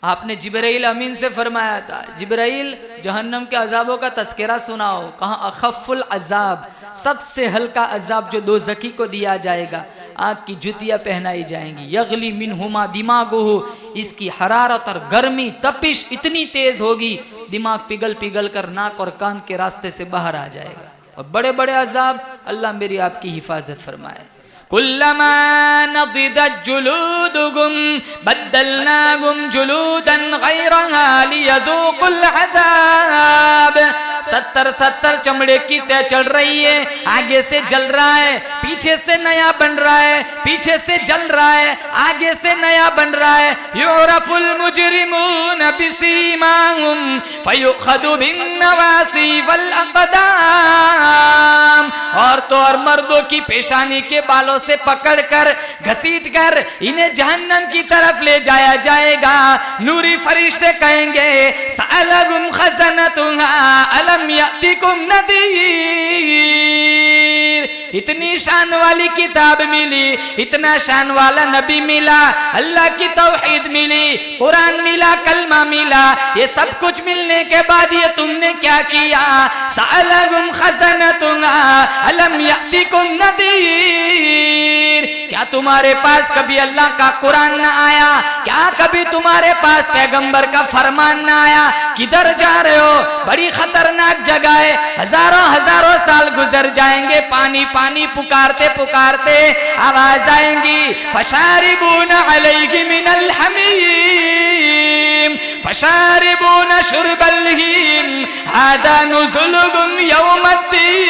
आपने जिब्राइल अमीन से फरमाया था, जिब्राइल जहन्नम के अजाबों का तस्करा सुनाओ, कहा अखफ़ुल अजाब, सबसे हल्का अजाब जो दोज़खी को दिया जाएगा, आग की जुतियाँ पहनाई जाएंगी, यगली मिनहुमा दिमागुहु, इसकी हरारत और गर्मी तपिश इतनी तेज होगी, दिमाग पिघल पिघल कर नाक और कान के रास्ते से बाहर आ जाएगा। और बड़े बड़े अजाब, अल्लाह मेरी आपकी हिफाजत फरमाए। कुल्लमा नदिदत जुलूदुहुम बद्दलनाहुम जुलूदन गैरहा लियदूकुल अज़ाब। 70 चमड़े की तय चल रही है, आगे से जल रहा है, पीछे से नया बन रहा है, पीछे से जल रहा है, आगे से नया बन रहा है। युरफुल मुजरिमून बिसीमाहुम फयुखदु बिन्नवासी वल अक़दाम। और तो और मर्दों की पेशानी के बालों से पकड़कर घसीटकर इन्हें जहन्नम की तरफ ले जाया जाएगा। नूरी फरिश्ते कहेंगे सअलहुम खज़नतुहा अलम यअतिकुम नज़ीर। इतनी शान वाली किताब मिली, इतना शान वाला नबी मिला, अल्लाह की तौहीद मिली, कुरान मिला, कलमा मिला, ये सब कुछ मिलने के बाद ये तुमने क्या किया? सअलहुम खज़नतुहा अलम यअतिकुम नज़ीर। क्या तुम्हारे पास कभी अल्लाह का कुरान ना आया? क्या कभी तुम्हारे पास पैगंबर का फरमान ना आया? किधर जा रहे हो? बड़ी खतरनाक जगह है, हजारों साल गुजर जाएंगे, पानी पानी पुकारते पुकारते आवाज आएंगी, फशारिबून अलैहि मिनल हमीम फशारिबून शुरबल हीम हादा नुज़ुलुहुम यौमद्दीन।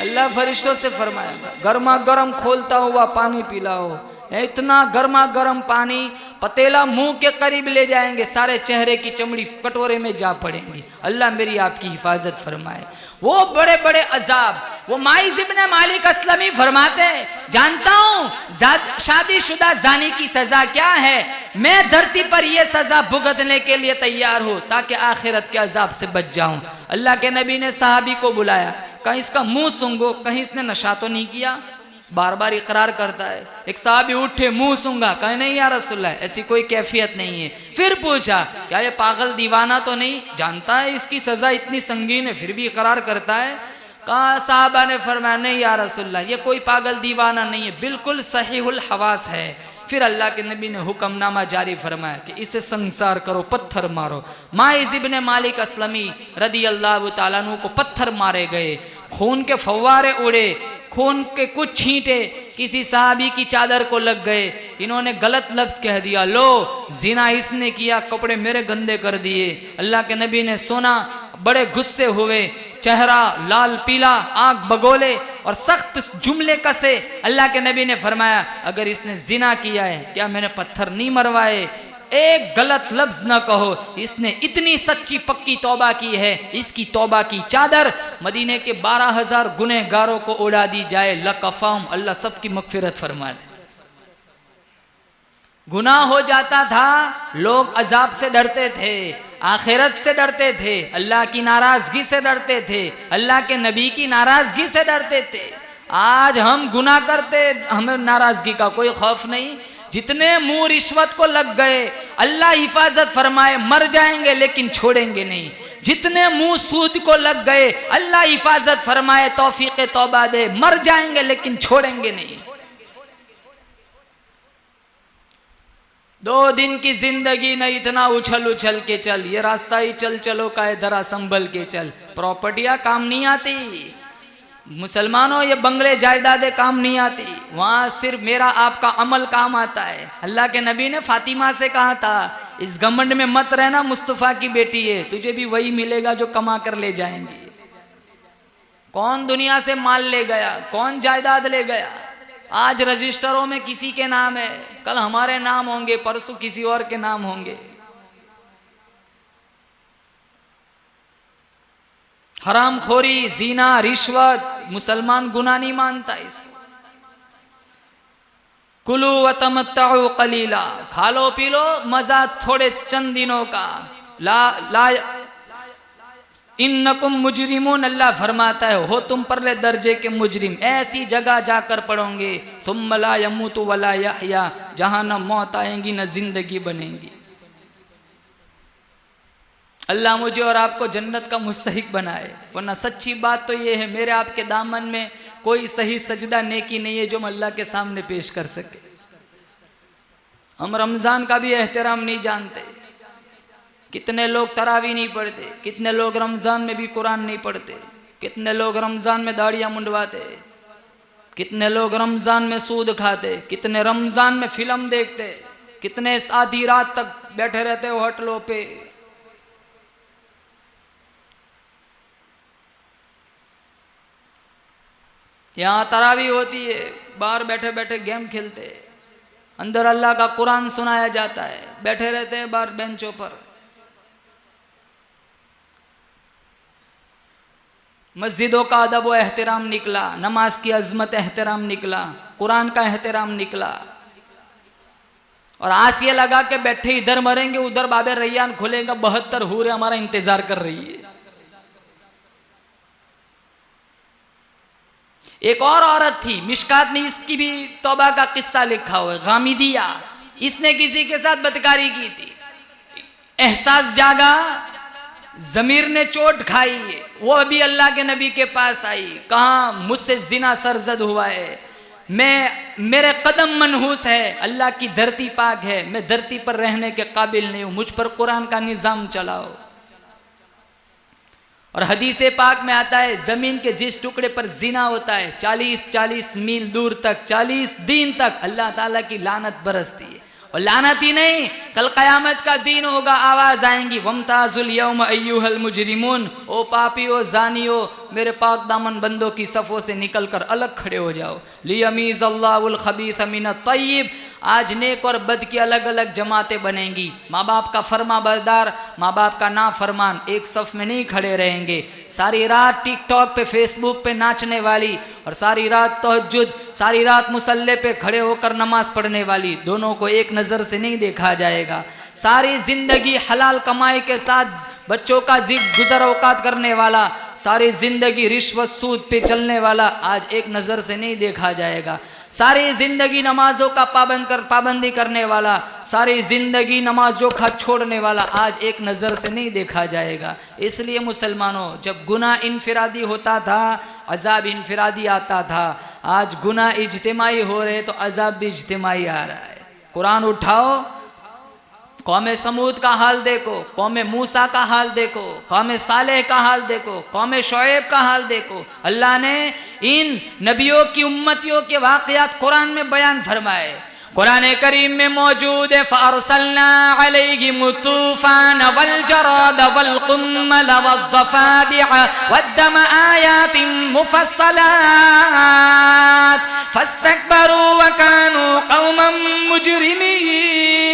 अल्लाह फरिश्तों से फरमाया गर्मा गर्म खोलता हुआ पानी पिलाओ। इतना गर्मा गर्म पानी पतेला मुंह के करीब ले जाएंगे, सारे चेहरे की चमड़ी कटोरे में जा पड़ेंगी। अल्लाह मेरी आपकी हिफाजत फरमाए। वो बड़े बड़े अजाब, वो माइज इब्ने मालिक अस्लमी फरमाते हैं, जानता हूँ शादीशुदा जानी की सजा क्या है, मैं धरती पर यह सजा भुगतने के लिए तैयार हूँ ताकि आखिरत के अजाब से बच जाऊं। अल्लाह के नबी ने सहाबी को बुलाया, कहीं इसका मुंह सूंघो, कहीं इसने नशा तो नहीं किया? बार बार इकरार करता है। एक साहबी उठे, मुंह सूंघा, कहे नहीं या रसूलल्लाह ऐसी कोई कैफियत नहीं है। फिर पूछा क्या ये पागल दीवाना तो नहीं? जानता है इसकी सजा इतनी संगीन है, फिर भी इकरार करता है। कहा साहबा ने फरमाया नहीं या रसूलल्लाह ये कोई पागल दीवाना नहीं है, बिल्कुल सहीहुल हवास है। फिर अल्लाह के नबी ने हुक्मनामा जारी फरमाया कि इसे संसार करो, पत्थर मारो। माइज इब्ने मालिक अस्लमी रदी अल्लाह तआला अन्हु को पत्थर मारे गए, खून के फव्वारे उड़े, खून के कुछ छींटे किसी साहबी की चादर को लग गए। इन्होंने गलत लफ्ज कह दिया, लो जिना इसने किया, कपड़े मेरे गंदे कर दिए। अल्लाह के नबी ने सुना, बड़े गुस्से हुए, चेहरा लाल पीला, आंख बगोले और सख्त जुमले कसे। अल्लाह के नबी ने फरमाया अगर इसने जिना किया है, क्या मैंने पत्थर नहीं मरवाए? एक गलत लफ्ज न कहो। इसने इतनी सच्ची पक्की तौबा की है, इसकी तौबा की चादर मदीने के 12,000 गुनहगारों को उड़ा दी जाए। लकफाम, अल्लाह सबकी मगफिरत फरमा दे। गुनाह हो जाता था, लोग अजाब से डरते थे, आखिरत से डरते थे, अल्लाह की नाराजगी से डरते थे, अल्लाह के नबी की नाराजगी से डरते थे। आज हम गुनाह करते, हमें नाराजगी का कोई खौफ नहीं। जितने मुंह रिश्वत को लग गए, अल्लाह हिफाजत फरमाए, मर जाएंगे लेकिन छोड़ेंगे नहीं। जितने मुंह सूद को लग गए, अल्लाह हिफाजत फरमाए, तौफीक तौबा दे, मर जाएंगे लेकिन छोड़ेंगे नहीं। 2 दिन की जिंदगी न इतना उछल उछल के चल, ये रास्ता ही चल चलो का है, जरा संभल के चल। प्रॉपर्टियां काम नहीं आती मुसलमानों, ये बंगले जायदादें काम नहीं आती, वहां सिर्फ मेरा आपका अमल काम आता है। अल्लाह के नबी ने फातिमा से कहा था, इस घमंड में मत रहना, मुस्तफा की बेटी है, तुझे भी वही मिलेगा जो कमा कर ले जाएंगे। कौन दुनिया से माल ले गया, कौन जायदाद ले गया? आज रजिस्टरों में किसी के नाम है, कल हमारे नाम होंगे, परसों किसी और के नाम होंगे। हरामखोरी, जीना, रिश्वत, मुसलमान गुनाह नहीं मानता इसको। कुलू व तमत्तउ कलीला, खा लो पी लो, मजा थोड़े चंद दिनों का। ला इन्नकुम मुजरिमून, अल्लाह फरमाता है हो तुम परले दर्जे के मुजरिम, ऐसी जगह जाकर पड़ोगे, तुम ला यमूतु वला यहया, जहां न मौत आएंगी न जिंदगी बनेगी। अल्लाह मुझे और आपको जन्नत का मुस्तहिक बनाए, वरना सच्ची बात तो ये है, मेरे आपके दामन में कोई सही सजदा नेकी नहीं है जो हम अल्लाह के सामने पेश कर सके। हम रमजान का भी एहतराम नहीं जानते, कितने लोग तरावी नहीं पढ़ते, कितने लोग रमजान में भी कुरान नहीं पढ़ते, कितने लोग रमजान में दाढ़ियां मुंडवाते, कितने लोग रमजान में सूद खाते, कितने रमजान में फिल्म देखते, कितने आधी रात तक बैठे रहते हो होटलों पे। यहाँ तरावी होती है, बाहर बैठे बैठे गेम खेलते, अंदर अल्लाह का कुरान सुनाया जाता है, बैठे रहते हैं बाहर बेंचों पर। मस्जिदों का अदब व एहतराम निकला, नमाज की अजमत एहतराम निकला, कुरान का एहतराम निकला। और आस ये लगा के बैठे इधर मरेंगे उधर बाबे रैयान खुलेगा, 72 हूरें हमारा इंतजार कर रही है। एक और औरत थी, मिशकात में इसकी भी तौबा का किस्सा लिखा हुआ है, गामिदिया। इसने किसी के साथ बदकारी की थी, एहसास जागा, जमीर ने चोट खाई, वो अभी अल्लाह के नबी के पास आई, कहा मुझसे जिना सरजद हुआ है, मेरे कदम मनहूस है, अल्लाह की धरती पाक है, मैं धरती पर रहने के काबिल नहीं हूं, मुझ पर कुरान का निजाम चलाओ। और हदीस पाक में आता है, जमीन के जिस टुकड़े पर जिना होता है 40-40 मील दूर तक, 40 दिन तक अल्लाह ताला की लानत बरसती है। और लानत ही नहीं, कल कयामत का दिन होगा, आवाज आएंगी, वमताजुल यौम अय्युहल मुजरिमून, ओ पापियो जानियो, मेरे पाक दामन बंदों की सफ़ों से निकलकर अलग खड़े हो जाओ। लियमीज़ अल्लाहुल खबीथ मिनत तय्यिब, आज नेक और बद की अलग अलग जमातें बनेंगी। माँ बाप का फरमा बरदार, माँ बाप का ना फरमान एक सफ में नहीं खड़े रहेंगे। सारी रात टिकटॉक पे, फेसबुक पे नाचने वाली और सारी रात तहज्जुद, सारी रात मुसल्ले पे खड़े होकर नमाज पढ़ने वाली, दोनों को एक नज़र से नहीं देखा जाएगा। सारी जिंदगी हलाल कमाई के साथ बच्चों का गुजर औकात करने वाला, सारी जिंदगी रिश्वत सूद पे चलने वाला, आज एक नज़र से नहीं देखा जाएगा। सारी जिंदगी नमाजों का पाबंदी करने वाला, सारी जिंदगी नमाजों का छोड़ने वाला, आज एक नज़र से नहीं देखा जाएगा। इसलिए मुसलमानों, जब गुनाह इनफिरादी होता था, अजाब इनफिरादी आता था, आज गुनाह इज्तिमाई हो रहे तो अजाब भी इज्तिमाई आ रहा है। कुरान उठाओ, कौम समूद का हाल देखो, कौम मूसा का हाल देखो, कौम सालेह का हाल देखो, कौम शोएब का हाल देखो। अल्लाह ने इन नबियों की उम्मतियों के वाक़यात कुरान में बयान फरमाए। कुरान करीम में मौजूद है, फ़अरसलना अलैहिम तूफ़ान वल जराद वल कुम्मल वद्दफ़ादिअ वद्दम आयातिन मुफ़स्सलात फस्तकबरू व कानू कौमन मुजरिमीन।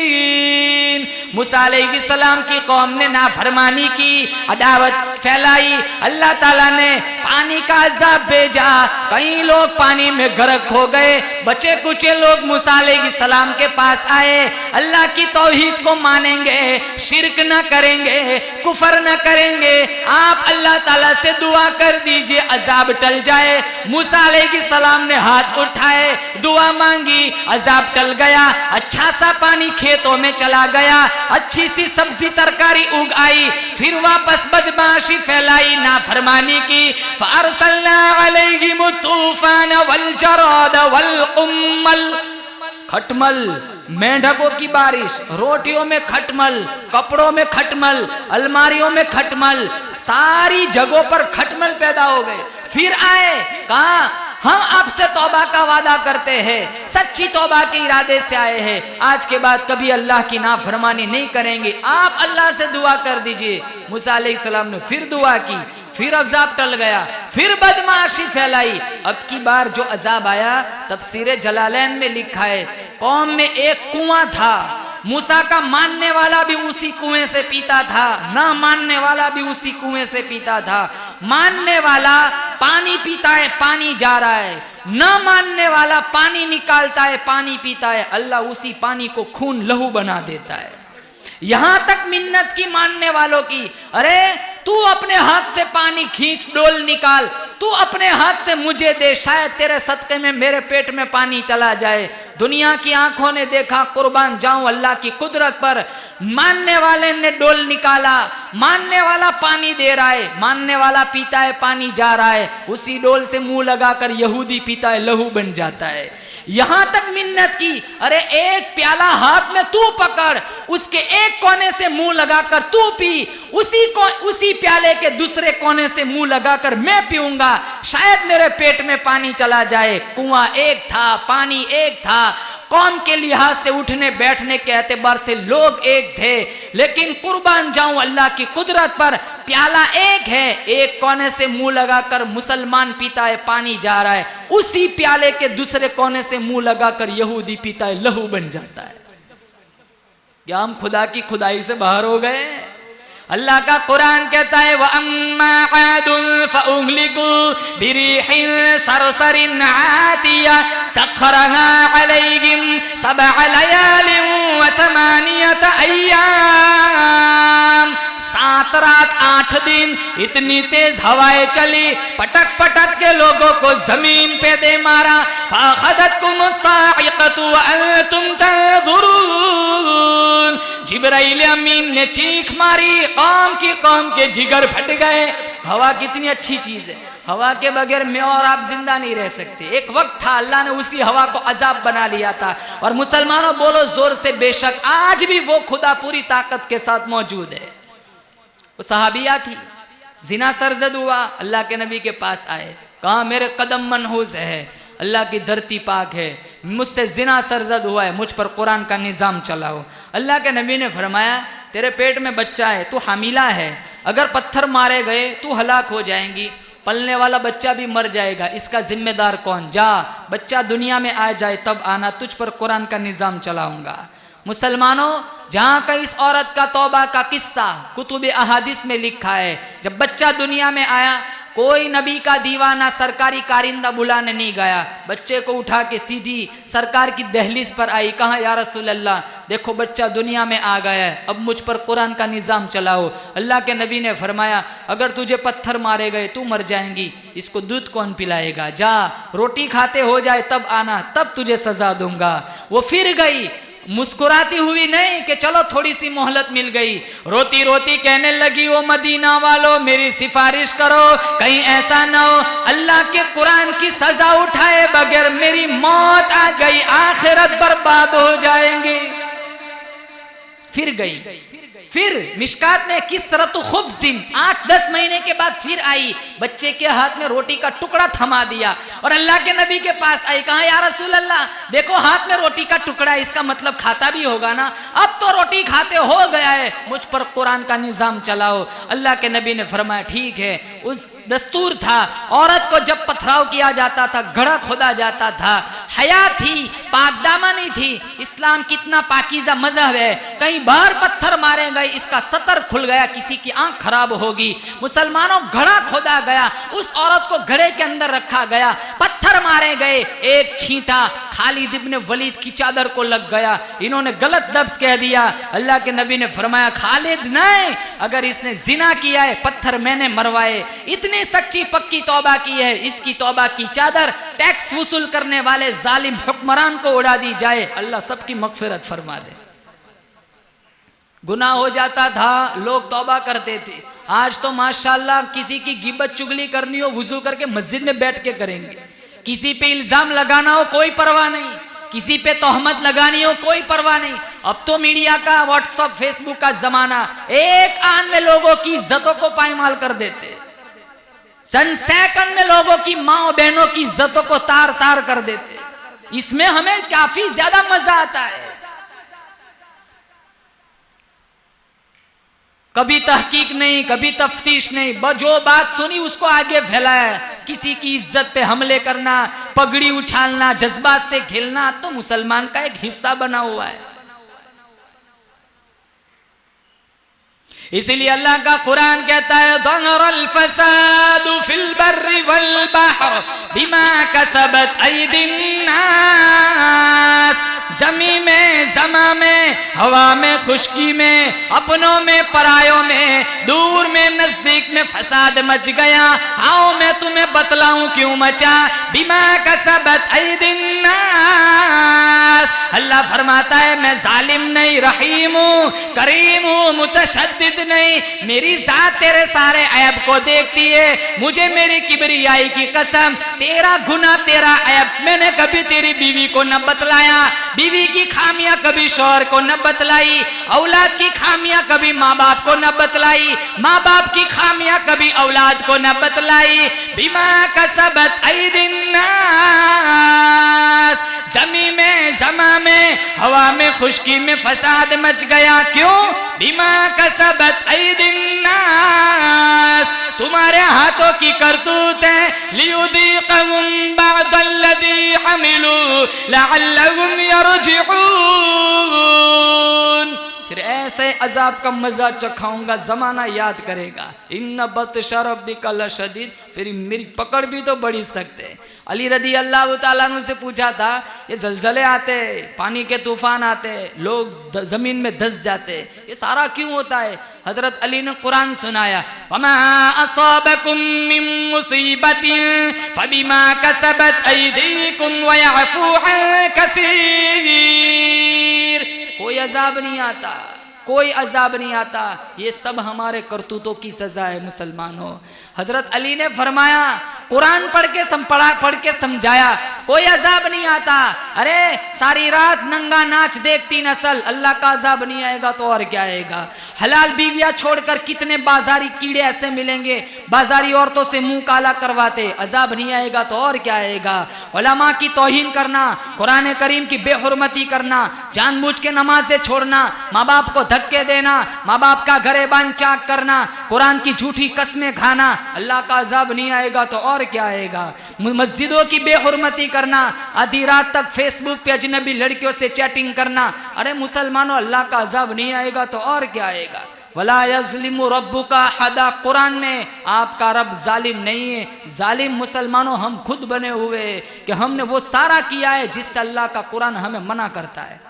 मूसा अलैहिस्सलाम की कौम ने नाफरमानी की, अदावत फैलाई, अल्लाह ताला ने पानी का अज़ाब भेजा, कई लोग पानी में गर्क हो गए, बचे कुचे लोग मूसा अलैहिस्सलाम के पास आए, अल्लाह की तौहीद को मानेंगे, शिरक न करेंगे, कुफर न करेंगे, आप अल्लाह ताला से दुआ कर दीजिए अज़ाब टल जाए। मूसा अलैहिस्सलाम ने हाथ उठाए, दुआ मांगी, अज़ाब टल गया, अच्छा सा पानी खेतों में चला गया, अच्छी सी सब्जी तरकारी उग आई, फिर वापस बदमाशी फैलाई, नाफरमानी की, फअरसलना अलैहिम तूफान वल जराद वल कुम्मल, खटमल, मेंढकों की बारिश, रोटियों में खटमल, कपड़ों में खटमल, अलमारियों में खटमल, सारी जगहों पर खटमल पैदा हो गए। फिर आए, कहा हम आपसे तौबा का वादा करते हैं, सच्ची तौबा के इरादे से आए हैं, आज के बाद कभी अल्लाह की नाफरमानी नहीं करेंगे, आप अल्लाह से दुआ कर दीजिए। मूसा अलैहिस्सलाम ने फिर दुआ की, फिर अज़ाब टल गया, फिर बदमाशी फैलाई। अब की बार जो अज़ाब आया, तफसीरे जलालैन में लिखा है, कौम में एक कुआं था, मूसा का मानने वाला भी उसी कुएं से पीता था, ना मानने वाला भी उसी कुएं से पीता था। मानने वाला पानी पीता है, पानी जा रहा है, ना मानने वाला पानी निकालता है, पानी पीता है, अल्लाह उसी पानी को खून लहू बना देता है। यहां तक मिन्नत की मानने वालों की, अरे तू अपने हाथ से पानी खींच, डोल निकाल, तू अपने हाथ से मुझे दे, शायद तेरे सदके में मेरे पेट में पानी चला जाए। दुनिया की आंखों ने देखा, कुर्बान जाऊं अल्लाह की कुदरत पर। मानने वाले ने डोल निकाला, मानने वाला पानी दे रहा है, मानने वाला पीता है, पानी जा रहा है, उसी डोल से मुंह लगाकर यहूदी पीता है, लहू बन जाता है। यहां तक मिन्नत की, अरे एक प्याला हाथ में तू पकड़, उसके एक कोने से मुंह लगाकर तू पी, उसी प्याले के दूसरे कोने से मुंह लगाकर मैं पीऊंगा, शायद मेरे पेट में पानी चला जाए। कुआं एक था, पानी एक था, कौम के लिहाज से उठने बैठने के एतबार से लोग एक थे, लेकिन कुर्बान जाऊं अल्लाह की कुदरत पर, प्याला एक है, एक कोने से मुंह लगाकर मुसलमान पीता है, पानी जा रहा है, उसी प्याले के दूसरे कोने से मुंह लगाकर यहूदी पीता है, लहू बन जाता है। क्या हम खुदा की खुदाई से बाहर हो गए? अल्लाह का कुरान कहता है, व अम्मा आदुन फउहलिकू बिरिहिन सरसरिन आतिया सखरहा अलैहिम सबअ लयालिन व थमानियत अय्याम। 7 रात 8 दिन इतनी तेज हवाएं चली, पटक पटक के लोगों को जमीन पे दे मारा। फाखदतकुम साइकतु व अंतुम तंजुरून। जिब्राइल अमीन ने चीख मारी, कौम के जिगर फट गए। हवा कितनी अच्छी चीज है, हवा के बगैर मैं और आप जिंदा नहीं रह सकते। एक वक्त था अल्लाह ने उसी हवा को अजाब बना लिया था। और मुसलमानों बोलो जोर से, बेशक आज भी वो खुदा पूरी ताकत के साथ मौजूद है। वो सहाबिया थी, जिना सरजद हुआ, अल्लाह के नबी के पास आए, कहा मेरे कदम मनहूस है, अल्लाह की धरती पाक है, मुझसे जिना सरजद हुआ है, मुझ पर कुरान का निज़ाम चलाओ। अल्लाह के नबी ने फरमाया, तेरे पेट में बच्चा है, तू हामिला है, अगर पत्थर मारे गए तू हलाक हो जाएंगी, पलने वाला बच्चा भी मर जाएगा, इसका जिम्मेदार कौन? जा बच्चा दुनिया में आ जाए तब आना, तुझ पर कुरान का निज़ाम चलाऊंगा। मुसलमानों, जहाँ का इस औरत का तौबा का किस्सा कुतुब अहादिस में लिखा है, जब बच्चा दुनिया में आया, कोई नबी का दीवाना सरकारी कारिंदा बुलाने नहीं गया, बच्चे को उठा के सीधी सरकार की दहलीज पर आई, कहा या रसूल अल्लाह देखो बच्चा दुनिया में आ गया है, अब मुझ पर कुरान का निज़ाम चलाओ। अल्लाह के नबी ने फरमाया, अगर तुझे पत्थर मारे गए तू मर जाएंगी, इसको दूध कौन पिलाएगा? जा रोटी खाते हो जाए तब आना, तब तुझे सजा दूंगा। वो फिर गई, मुस्कुराती हुई नहीं कि चलो थोड़ी सी मोहलत मिल गई, रोती रोती कहने लगी, ओ मदीना वालों मेरी सिफारिश करो, कहीं ऐसा ना हो अल्लाह के कुरान की सजा उठाए बगैर मेरी मौत आ गई, आखिरत बर्बाद हो जाएंगी। फिर गई, फिर मिशकात में किसरत खुब्ज़िन 8-10 महीने के बाद फिर आई, बच्चे के हाथ में रोटी का टुकड़ा थमा दिया और अल्लाह के नबी के पास आई, कहा या रसूल अल्लाह देखो हाथ में रोटी का टुकड़ा, इसका मतलब खाता भी होगा ना? अब तो रोटी खाते हो गया है, मुझ पर कुरान का निजाम चलाओ। अल्लाह के नबी ने फरमाया ठीक है। उस दस्तूर था, औरत को जब पथराव किया जाता था, घड़ा खोदा जाता था, हया थी, पाकदामनी थी। इस्लाम कितना पाकीज़ा मजहब है, कहीं बाहर पत्थर मारे गए, इसका सतर खुल गया, किसी की आंख खराब होगी। मुसलमानों, घड़ा खोदा गया, उस औरत को घड़े के अंदर रखा गया, पत्थर मारे गए, एक छींटा खालिद इब्न वलीद की चादर को लग गया। इन्होंने गलत लफ्ज कह दिया। अल्लाह के नबी ने फरमाया खालिद नहीं, अगर इसने जिना किया है, पत्थर मैंने मरवाए, इतनी सच्ची पक्की तौबा की है, इसकी तौबा की चादर टैक्स वसूल करने वाले जालिम हुक्मरान को उड़ा दी जाए, अल्लाह सबकी मगफिरत फरमा दे। गुनाह हो जाता था, लोग तौबा करते थे। आज तो माशाल्लाह किसी की गिबत चुगली करनी हो, वुजू करके मस्जिद में बैठ के करेंगे। किसी पे इल्जाम लगाना हो, कोई परवाह नहीं। किसी पे तोहमत लगानी हो, कोई परवाह नहीं। अब तो मीडिया का, व्हाट्सएप, फेसबुक का जमाना, एक आन में लोगों की इज्जतों को पायमाल कर देते। चंद सेकंड में लोगों की माँ बहनों की इज्जतों को तार तार कर देते। इसमें हमें काफी ज्यादा मजा आता है। कभी तहकीक नहीं, कभी तफ्तीश नहीं, जो बात सुनी उसको आगे फैलाया। किसी की इज्जत पे हमले करना, पगड़ी उछालना, जज्बात से खेलना तो मुसलमान का एक हिस्सा बना हुआ है। इसीलिए अल्लाह का कुरान कहता है ज़हरल फसादु फिल बर्रि वल बहर बिमा कसबत अयदिन नास। जमी में, जमा में, हवा में, खुशकी में, अपनों में, परायों में, दूर में, नजदीक में फसाद मच गया। आओ मैं तुम्हें बतलाऊं क्यों मचा। बिमा कसबत अयदिन नास। अल्लाह फरमाता है मैं जालिम नहीं, रहीम हूं, करीम हूं, मुतशद्दिद नहीं। मेरी जात तेरे सारे ऐब को देखती है। मुझे मेरी किबरियाई की कसम, तेरा गुनाह, तेरा ऐब मैंने कभी तेरी बीवी को न बतलाया। बीवी की खामियां कभी शौहर को न बतलाई। औलाद की खामियां कभी माँ बाप को न बतलाई। माँ बाप की खामियां कभी औलाद को न बतलाई। बिमा कसबत अयदिन नास। जमी में, जमा में, हवा में, खुशकी में फसाद मच गया। क्यों? बिमा कसबत अयदिन नास। तुम्हारे हाथों की करतूत है। लियुदीक़हुम बअदल्लज़ी अमिलू लअल्लहुम यरजिऊन। फिर ऐसे अजाब का मजा चखाऊंगा, जमाना याद करेगा। इन्न बत्श रब्बिका लशदीद। फिर मेरी पकड़ भी तो बड़ी सख्त है। अली रदी अल्लाह ताला अन्हु से पूछा था, ये जलजले आते, पानी के तूफान आते, लोग जमीन में धंस जाते, ये सारा क्यों होता है? हजरत अली ने कुरान सुनाया, वमा असाबकुम मिन मुसीबतिन फबिमा कसबत अयदीकुम व यअफू अन कसीर। कोई अजाब नहीं आता, कोई अजाब नहीं आता, ये सब हमारे करतूतों की सजा है। मुसलमानों, हजरत अली ने फरमाया, कुरान पढ़ के समझाया, कोई अजाब नहीं आता। अरे सारी रात नंगा नाच देखती नस्ल, अल्लाह का अजाब नहीं आएगा तो और क्या आएगा? हलाल बीवियां छोड़कर कितने बाजारी कीड़े ऐसे मिलेंगे, बाजारी औरतों से मुंह काला करवाते, अजाब नहीं आएगा तो और क्या आएगा? उलमा की तौहीन करना, कुरान करीम की बेहुरमती करना, जानबूझ के नमाज़ें छोड़ना, माँ बाप को धक्के देना, माँ बाप का गरेबान चाक करना, कुरान की झूठी कसमें खाना, अल्लाह का अजाब नहीं आएगा तो और क्या आएगा? मस्जिदों की बेहुरमती करना, आधी रात तक फेसबुक पे अजनबी लड़कियों से चैटिंग करना, अरे मुसलमानों अल्लाह का अजाब नहीं आएगा तो और क्या आएगा? वला यज़लिमु रब्बुका अहदा। कुरान में आपका रब जालिम नहीं है। जालिम मुसलमानों हम खुद बने हुए हैं कि हमने वो सारा किया है जिससे अल्लाह का कुरान हमें मना करता है।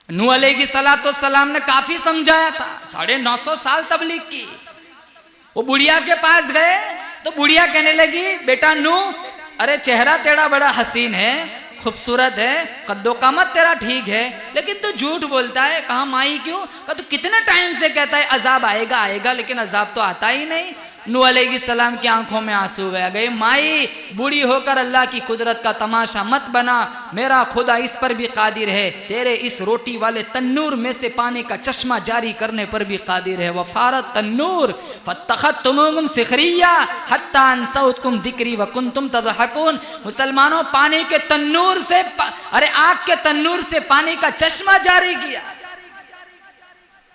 नूह अलैहिस्सलाम ने काफी समझाया था, 950 साल तबलीग की। वो बुढ़िया के पास गए तो बुढ़िया कहने लगी, बेटा नूह, अरे चेहरा तेरा बड़ा हसीन है, खूबसूरत है, कद्दो कामत तेरा ठीक है, लेकिन तू झूठ बोलता है। कहा माई क्यों? कहा तू कितने टाइम से कहता है अजाब आएगा आएगा, लेकिन अजाब तो आता ही नहीं। नूह अलैहिस्सलाम की आंखों में आंसू गए, माई बूढ़ी होकर अल्लाह की कुदरत का तमाशा मत बना, मेरा खुदा इस पर भी कादिर है, तेरे इस रोटी वाले तन्नूर में से पानी का चश्मा जारी करने पर भी कादिर है। वफारत तन्नूर फत्तखत्तुमुहुम सिखरिया हत्ता अंसौतकुम दिक्री व कुंतुम तज़हकून। मुसलमानों, पानी के तन्नूर से आग के तन्नूर से पानी का चश्मा जारी किया।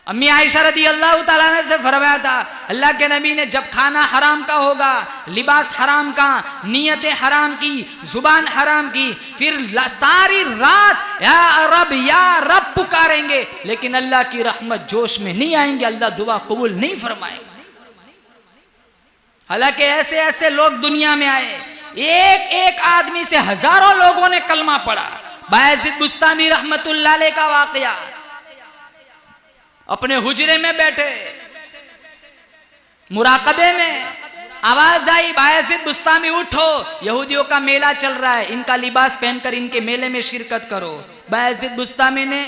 अम्मी आयशा रदी अल्लाह ताला अन्हा से फरमाया था, अल्लाह के नबी ने जब खाना हराम का होगा, लिबास हराम का, नियतें हराम की, जुबान हराम की, फिर सारी रात या रब पुकारेंगे, लेकिन अल्लाह की रहमत जोश में नहीं आएंगे, अल्लाह दुआ कबूल नहीं फरमाएगा। हालांकि ऐसे ऐसे लोग दुनिया में आए, एक एक आदमी से हजारों लोगों ने कलमा पढ़ा। बायज़िद बुस्तामी रहमतुल्लाह अलैह का वाकया, अपने हुजरे में बैठे मुराकबे में आवाज आई, बायज़िद बुस्तामी उठो, यहूदियों का मेला चल रहा है, इनका लिबास पहनकर इनके मेले में शिरकत करो। बायज़िद बुस्तामी ने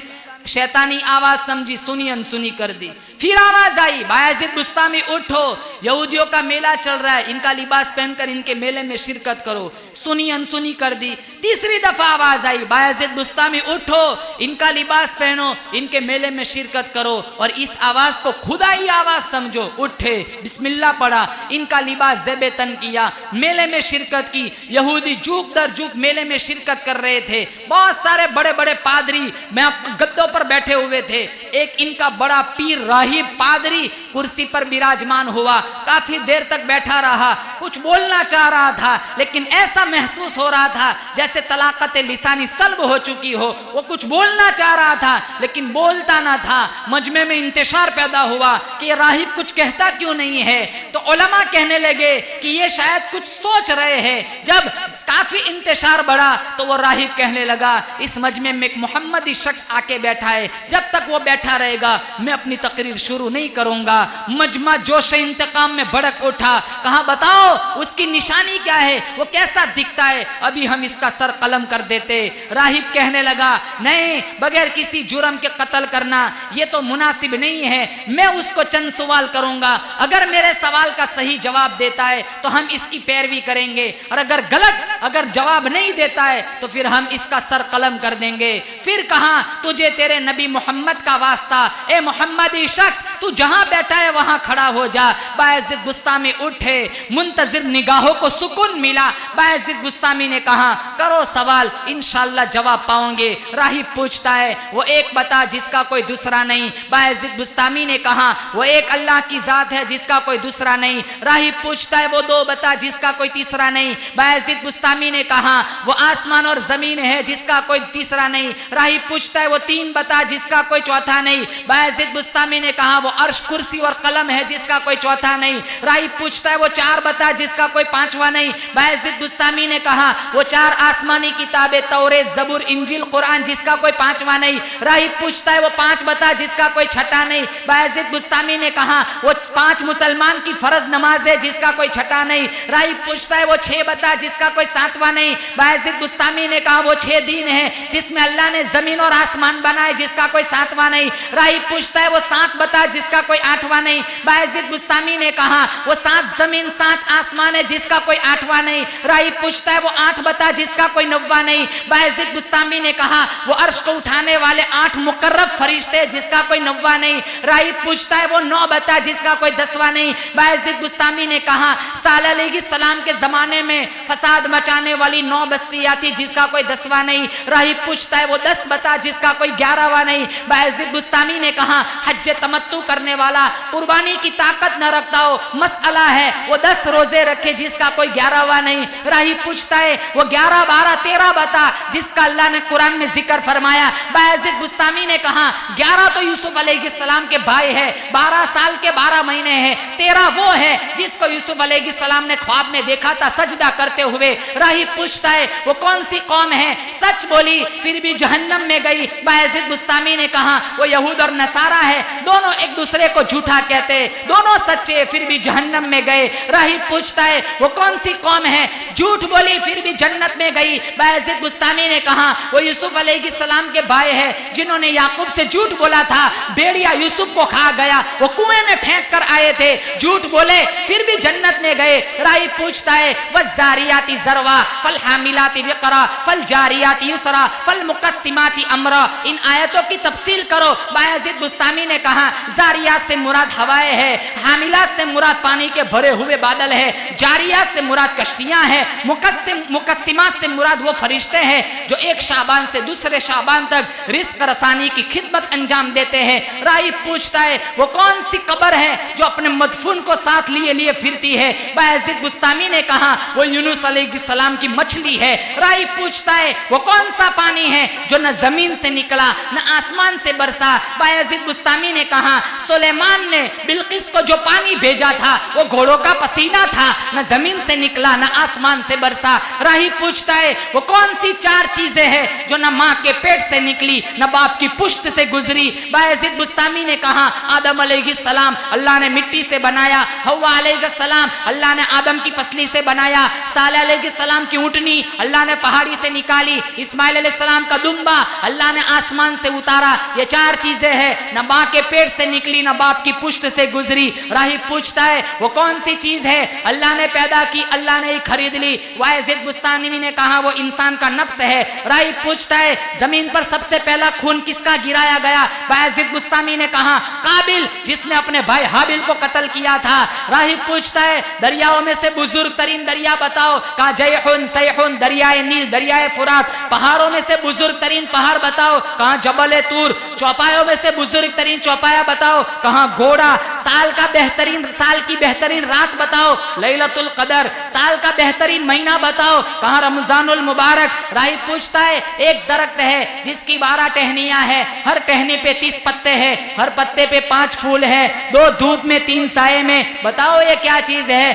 शैतानी आवाज समझी, सुनी अनसुनी कर दी। फिर आवाज आई, बायज़िद बुस्तामी उठो, यहूदियों का मेला चल रहा है, इनका लिबास पहनकर इनके मेले में शिरकत करो, सुनी अनसुनी कर दी। तीसरी दफा आवाज आई, बायज़िद बुस्तामी उठो, इनका लिबास पहनो, इनके मेले में शिरकत करो। और इस आवाज को खुदाई आवाज समझो, उठे, बिस्मिल्लाह पढ़ा, इनका लिबास ज़ेबे तन किया, मेले में शिरकत की। यहूदी जुक दर जुक मेले में शिरकत कर रहे थे। बहुत सारे बड़े बड़े पादरी गद्दों पर बैठे हुए थे। एक इनका बड़ा पीर राहिब पादरी कुर्सी पर विराजमान हुआ, काफी देर तक बैठा रहा, कुछ बोलना चाह रहा था, लेकिन ऐसा महसूस हो रहा था जैसे तलाकत लिसानी सल्ब हो चुकी हो। वो कुछ बोलना चाह रहा था लेकिन बोलता ना था। मजमे में इंतशार पैदा हुआ कि ये राहिब कुछ कहता क्यों नहीं है। तो उलमा कहने लगे कि ये शायद कुछ सोच रहे हैं। जब काफी इंतशार बढ़ा तो वो राहिब कहने लगा, इस मजमे में एक मोहम्मदी शख्स आके बैठा है, जब तक वो बैठा रहेगा मैं अपनी तकरीर शुरू नहीं करूंगा। मजमा जोश इंतकाम में भड़क उठा, कहा बताओ उसकी निशानी क्या है, वो कैसा दिखता है, अभी हम इसका सर कलम कर देते। राहिब कहने लगा, नहीं, बगैर किसी जुर्म के कत्ल करना ये तो मुनासिब नहीं है, मैं उसको चंद सवाल करूंगा, अगर मेरे सवाल का सही जवाब देता है तो हम इसकी पैरवी करेंगे, और अगर जवाब नहीं देता है तो फिर हम इसका सर कलम कर देंगे। फिर कहा, तुझे तेरे नबी मोहम्मद का वास्ता, ए मोहम्मदी शख्स तू जहां बैठा है वहां खड़ा हो जा। बायज़िद बुस्तामी उठे, मुंतजिर निगाहों को सुकून मिला। बायज़िद बुस्तामी ने कहा, करो सवाल, इंशाअल्लाह जवाब पाओगे। राहिब पूछता है, वो एक बता जिसका कोई दूसरा नहीं। बायज़िद बुस्तामी ने कहा, वो एक अल्लाह की जात है जिसका कोई दूसरा नहीं। राहिब पूछता है, वो दो बता जिसका कोई तीसरा नहीं। बायज़िद बुस्तामी ने कहा, वो आसमान और जमीन है जिसका कोई तीसरा नहीं। राहिब पूछता है, वो तीन बता जिसका कोई चौथा नहीं। बायज़िद बुस्तामी ने कहा, वो अर्श कुर्सी और कलम है जिसका कोई चौथा नहीं। राहिब पूछता है, वो चार बता जिसका कोई पांचवा नहीं। बायज़िद बुस्तामी ने कहा, वो चार आसमानी किताबें तौरेत ज़बूर इंजील कुरान जिसका कोई पांचवा नहीं। राहिब पूछता है, वो पांच बता जिसका कोई छठा नहीं। बायज़िद बुस्तामी ने कहा, वो पांच मुसलमान की फर्ज नमाज है जिसका कोई छठा नहीं। राहिब पूछता है, वो छह बता जिसका कोई सातवां नहीं। बायज़िद बुस्तामी ने कहा, वो छह दीन है जिसमें अल्लाह ने जमीन और आसमान बनाए जिसका कोई सातवां नहीं। राहिब पूछता है, वो सात बता जिसका कोई आठवां नहीं। बायज़िद बुस्तामी ने कहा, वो सात जमीन सात आसमान है जिसका कोई आठवां नहीं। राहिब पूछता है, वो आठ बता जिसका कोई नौवां नहीं। बायज़िद बुस्तामी ने कहा, वो अर्श को उठाने वाले आठ मुकर्रब फरिश्ते जिसका कोई नौवां नहीं। राहिब पूछता है, वो नौ बता जिसका कोई दसवां नहीं। बायज़िद बुस्तामी ने कहा, सालेह अलैहिस्सलाम के जमाने में फसाद मचाने वाली 9 बस्तियां थी जिसका कोई 10वां नहीं। राहिब पूछता है, वो 10 बता जिसका कोई 11वां नहीं। बायज़िद बुस्तामी ने कहा, हज तमत्तु करने वाला कुर्बानी की ताकत न रखता हो, मसला है, वो 10 रोजे रखे जिसका कोई 11वां नहीं। राहिब पूछता है, वो 11, 12, 13 बता जिसका अल्लाह ने कुरान में जिक्र फरमाया। बायज़िद बुस्तामी ने कहा, 11 तो यूसुफ अलैहिस्सलाम के भाई है, 12 साल के 12 महीने हैं, 13 वो है जिसको यूसुफ अलैहिस्सलाम ने ख्वाब में देखा था सजदा करते हुए। राहिब पूछता है, वो कौन सी कौम है, सच बोली फिर भी जहन्नम में गई। बायज़िद बुस्तामी ने कहा, वो यहूद और नसारा है, 2 दोनों एक दूसरे को झूठा कहते, दोनों सच्चे फिर भी जहन्नम में गए। राहिब पूछता है वो कौन सी कौम है झूठ बोली फिर भी जन्नत में गई? बायज़िद बुस्तामी ने कहा वो यूसुफ अलैहिस्सलाम के भाई है जिन्होंने याकूब से झूठ बोला था, भेड़िया यूसुफ को खा गया, वो कुएं में फेंक कर आए थे, झूठ बोले फिर भी जन्नत में गए। राहिब पूछता है वज़ारियाती ज़रवा फल हामिलाती विक़रा फल जारियाती युसरा फल मुक़स्सिमाती अमरा, इन आयतों की तफसील करो। बायज़िद बुस्तामी ने कहा जारियात से मुराद हवाएं है, हामिलात से मुराद पानी के भरे हुए बादल है, जारियात से मुराद कश्तियां हैं, मुक़स्सिमात से मुराद वो फरिश्ते हैं जो एक शाबान से दूसरे शाबान तक रिस्क रसानी की खिदमत अंजाम देते हैं। राहिब पूछता है वो कौन सी कब्र है जो अपने मदफून को साथ लिए लिए फिरती है? बायज़िद बुस्तामी ने कहा वो यूनुस अलैहिस्सलाम की मछली है। राहिब पूछता है वो कौन सा पानी है जो न जमीन से निकला न आसमान से बरसा? बायज़िद बुस्तामी ने कहा सुलेमान ने बिल्किस को जो पानी भेजा था वो घोड़ों का पसीना था, न जमीन से निकला न आसमान से बरसा। राहिब पूछता है वो कौन सी चार चीजें हैं जो न माँ के पेट से निकली न बाप की पुश्त से गुजरी? बायज़िद बुस्तामी ने कहा आदम अलैहिस्सलाम अल्लाह ने मिट्टी से बनाया, हव्वा अलैहिस्सलाम अल्लाह ने आदम की पसली से बनाया, सालेह अलैहिस्सलाम की ऊँटनी अल्लाह ने पहाड़ी से निकाली, इस्माइल अलैहिस्सलाम का दुम्बा अल्लाह ने आसमान से उतारा। ये चार चीजें हैं, न माँ के पेट से निकली न बाप की पुश्त से गुजरी। राहिब पूछता है वो कौन सी चीज है अल्लाह ने पैदा की, अल्लाह ने ही खरीद ली? बायज़िद बुस्तामी ने कहा वो इंसान का नफ्स है। राहिब पूछता है जमीन पर सबसे पहला खून किसका गिराया गया? बायज़िद बुस्तामी ने कहा काबिल, जिसने अपने भाई हाबिल को कत्ल किया था। राहिब पूछता है दरियाओं में से बुजुर्ग तरीन दरिया बताओ? कहा जयहुन सैहुन दरियाए नील दरियाए फुरात। पहाड़ों में से बुजुर्ग तरीन पहाड़ बताओ? कहा जबल तूर। चौपायों में से बुजुर्ग तरीन चौपाया बताओ? कहा घोड़ा। साल की बेहतरीन रात बताओ? लैलतुल कदर। साल का बेहतरीन महीना बताओ? कहा रमजानुल मुबारक। राहिब पूछता है एक दरख्त है जिसकी 12 टहनियां हैं, हर टहनी पे 30 पत्ते हैं, हर पत्ते पे 5 फूल हैं, 2 धूप में 3 साये में, बताओ ये क्या चीज है?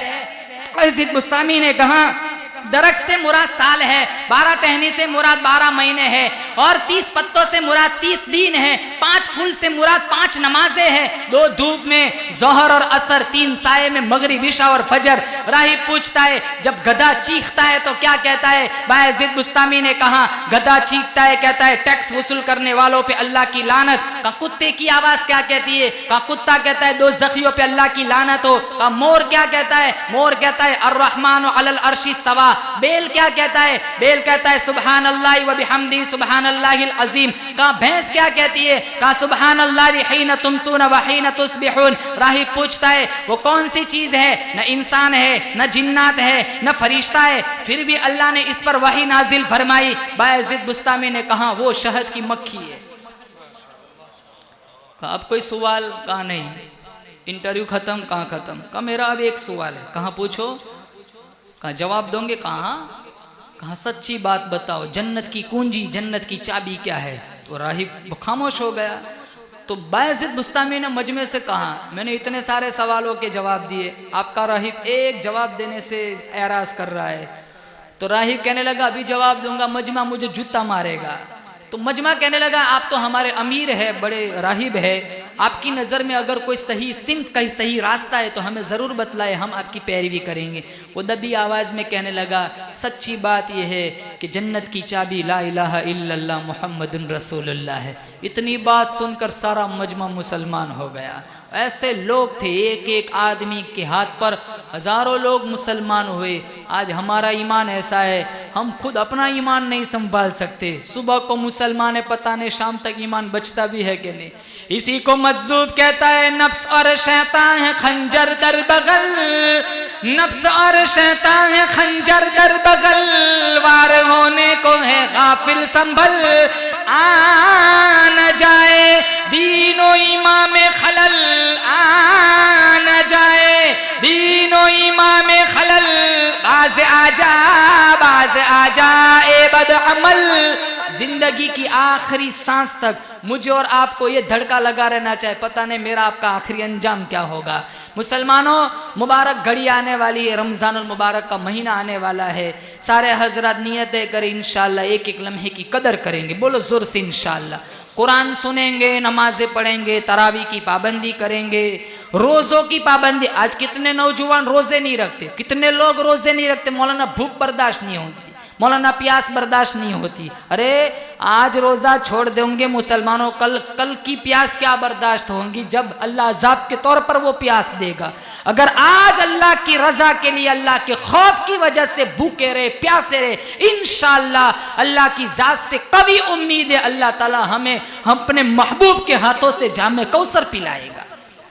बायज़िद बुस्तामी ने कहा दरख्त से मुराद साल है, 12 टहनी से मुराद 12 महीने हैं, और 30 पत्तों से मुराद 30 दिन है, 5 फूल से मुराद 5 नमाजें हैं, 2 धूप में जोहर और असर, 3 साये में मगरिब इशा और फजर। राहिब पूछता है जब गधा चीखता है तो क्या कहता है? बायज़िद बुस्तामी ने कहा गधा चीखता है कहता है टैक्स वसूल करने वालों पे अल्लाह की लानत। का कुत्ते की आवाज क्या कहती है? का कुत्ता कहता है दो ज़खियों पे अल्लाह की लानत हो। का मोर क्या कहता है? मोर कहता है अर्रहमानु अलल अर्शी इस्तवा। बेल क्या कहता है? बेल कहता है सुबहान अल्लाह व बिहम्दी सुबहान अल्लाहिल अजीम। का भैंस क्या कहती है? का सुबहान अल्लाह हीन तुमसून व हीन तुस्बिहून। राहिब पूछता है वो कौन सी चीज है? न इंसान है, न जिन्नात है, न फरिश्ता है, फिर भी अल्लाह ने इस पर वही नाजिल फरमाई। बायज़िद बुस्तामी ने कहा वो शहद की मक्खी है। अब कोई सवाल? कहा नहीं। इंटरव्यू खत्म? कहाँ खत्म? कहा मेरा अब एक सवाल है। कहाँ पूछो? कहा जवाब दोगे? कहा सच्ची बात बताओ, जन्नत की कुंजी, जन्नत की चाबी क्या है? तो राहिब खामोश हो गया। तो बायज़िद बुस्तामी ने मजमे से कहा मैंने इतने सारे सवालों के जवाब दिए, आपका राहिब एक जवाब देने से एराज कर रहा है। तो राहिब कहने लगा अभी जवाब दूंगा, मजमा मुझे जूता मारेगा। तो मजमा कहने लगा आप तो हमारे अमीर है, बड़े राहिब है, आपकी नज़र में अगर कोई सही सिमत का सही रास्ता है तो हमें ज़रूर बतलाए, हम आपकी पैरवी करेंगे। वो दबी आवाज़ में कहने लगा सच्ची बात यह है कि जन्नत की चाबी ला इलाहा इल्लल्लाह मुहम्मदुर रसूलुल्लाह है। इतनी बात सुनकर सारा मजमा मुसलमान हो गया। ऐसे लोग थे, एक एक आदमी के हाथ पर हजारों लोग मुसलमान हुए। आज हमारा ईमान ऐसा है हम खुद अपना ईमान नहीं संभाल सकते। सुबह को मुसलमान है, पता नहीं शाम तक ईमान बचता भी है कि नहीं। इसी को मजजूब कहता है नफ्स और शैतान है खंजर दर बगल, नफ्स और शैतान है खंजर दर बगल, वार होने को है गाफिल संभल, आ न जाए दीनो ईमान में खलल, आ न जाए दीनो ईमान में खलल, बाज आजा ए बद अमल। जिंदगी की आखिरी सांस तक मुझे और आपको ये धड़का लगा रहना चाहिए, पता नहीं मेरा आपका आखिरी अंजाम क्या होगा। मुसलमानों मुबारक घड़ी आने वाली है, रमज़ानुल मुबारक का महीना आने वाला है। सारे हजरत नियतें करें इंशाअल्लाह एक एक लम्हे की कदर करेंगे, बोलो जोर से इंशाअल्लाह। कुरान सुनेंगे, नमाजें पढ़ेंगे, तरावी की पाबंदी करेंगे, रोजों की पाबंदी। आज कितने नौजवान रोजे नहीं रखते, कितने लोग रोजे नहीं रखते। मौलाना भूख बर्दाश्त नहीं होती, मौलाना प्यास बर्दाश्त नहीं होती। अरे आज रोजा छोड़ देंगे मुसलमानों, कल की प्यास क्या बर्दाश्त होंगी जब अल्लाह अजाब के तौर पर वो प्यास देगा। अगर आज अल्लाह की रजा के लिए, अल्लाह के खौफ की वजह से भूखे रहे, प्यासे रहे, इंशाअल्लाह अल्लाह की जात से कभी उम्मीद है अल्लाह ताला हमें अपने महबूब के हाथों से जामे कौसर पिलाएगा।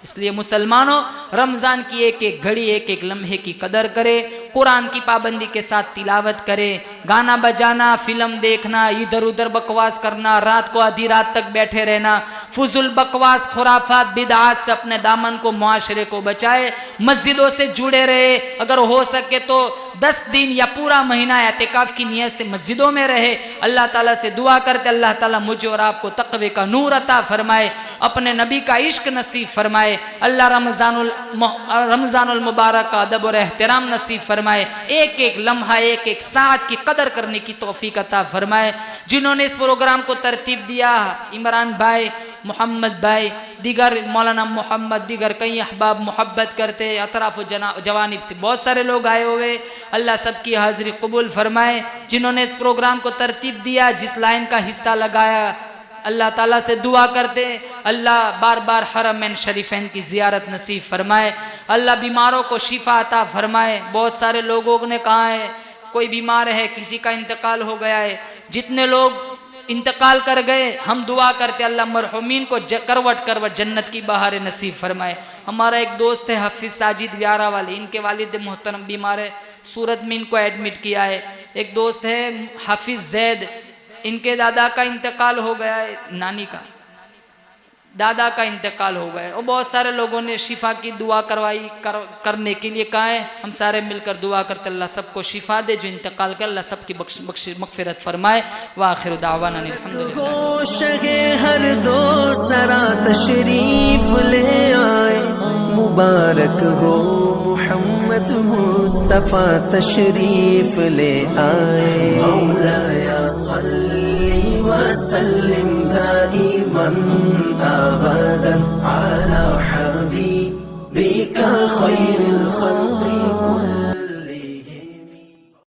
इसलिए मुसलमानों, रमजान की एक एक घड़ी, एक एक लम्हे की कदर करे, कुरान की पाबंदी के साथ तिलावत करे। गाना बजाना, फिल्म देखना, इधर उधर बकवास करना, रात को आधी रात तक बैठे रहना, फुजुल बकवास, खुराफात, बिदआत से अपने दामन को, मुआशरे को बचाए। मस्जिदों से जुड़े रहे, अगर हो सके तो 10 दिन या पूरा महीना एतिकाफ की नियत से मस्जिदों में रहे। अल्लाह ताला से दुआ करते अल्लाह ताला मुझे और आपको तक़वे का नूर अता फरमाए, अपने नबी का इश्क नसीब फरमाए। अल्लाह रमज़ानुल मुबारक का अदब और एहतराम नसीब फरमाए। एक एक लम्हा, एक एक साथ की कदर करने की तौफीक अता फरमाए। जिन्होंने इस प्रोग्राम को तरतीब दिया, इमरान भाई, मोहम्मद भाई, दिगर मौलाना मोहम्मद, दिगर कई अहबाब मोहब्बत करते, अतराफ जवानिब से बहुत सारे लोग आए हुए, अल्लाह सबकी हाजिरी कबूल फरमाए। जिन्होंने इस प्रोग्राम को तरतीब दिया, जिस लाइन का हिस्सा लगाया, अल्लाह ताला से दुआ करते अल्लाह बार बार हरमैन शरीफैन की ज़ियारत नसीब फरमाए। अल्लाह बीमारों को शिफा अता फरमाए। बहुत सारे लोगों ने कहा है कोई बीमार है, किसी का इंतकाल हो गया है। जितने लोग इंतकाल कर गए, हम दुआ करते अल्लाह मरहुमीन को करवट करवट जन्नत की बहारें नसीब फरमाए। हमारा एक दोस्त है हाफिज साजिद व्यारा वाले, इनके वालिद मोहतरम बीमार है, सूरत में इनको एडमिट किया है। एक दोस्त है हाफिज जैद, इनके दादा का इंतकाल हो गया है, नानी का दादा का इंतकाल हो गया है। और बहुत सारे लोगों ने शिफा की दुआ करने के लिए कहा है। हम सारे मिलकर दुआ करते अल्लाह सबको शिफा दे, जो इंतकाल कर अल्लाह सबकी मगफिरत फरमाए। व आखिर दावाना अल्हम्दुलिल्लाह। शगे हर दो सरा तशरीफ ले आए, मुबारक हो मोहम्मद मुस्तफा तशरीफ ले आए। मौलाया सल्ली व सल्लिम दाइमन अबदन अला हबीबिका खैरिल खल्क़ि कुल्लिहिम।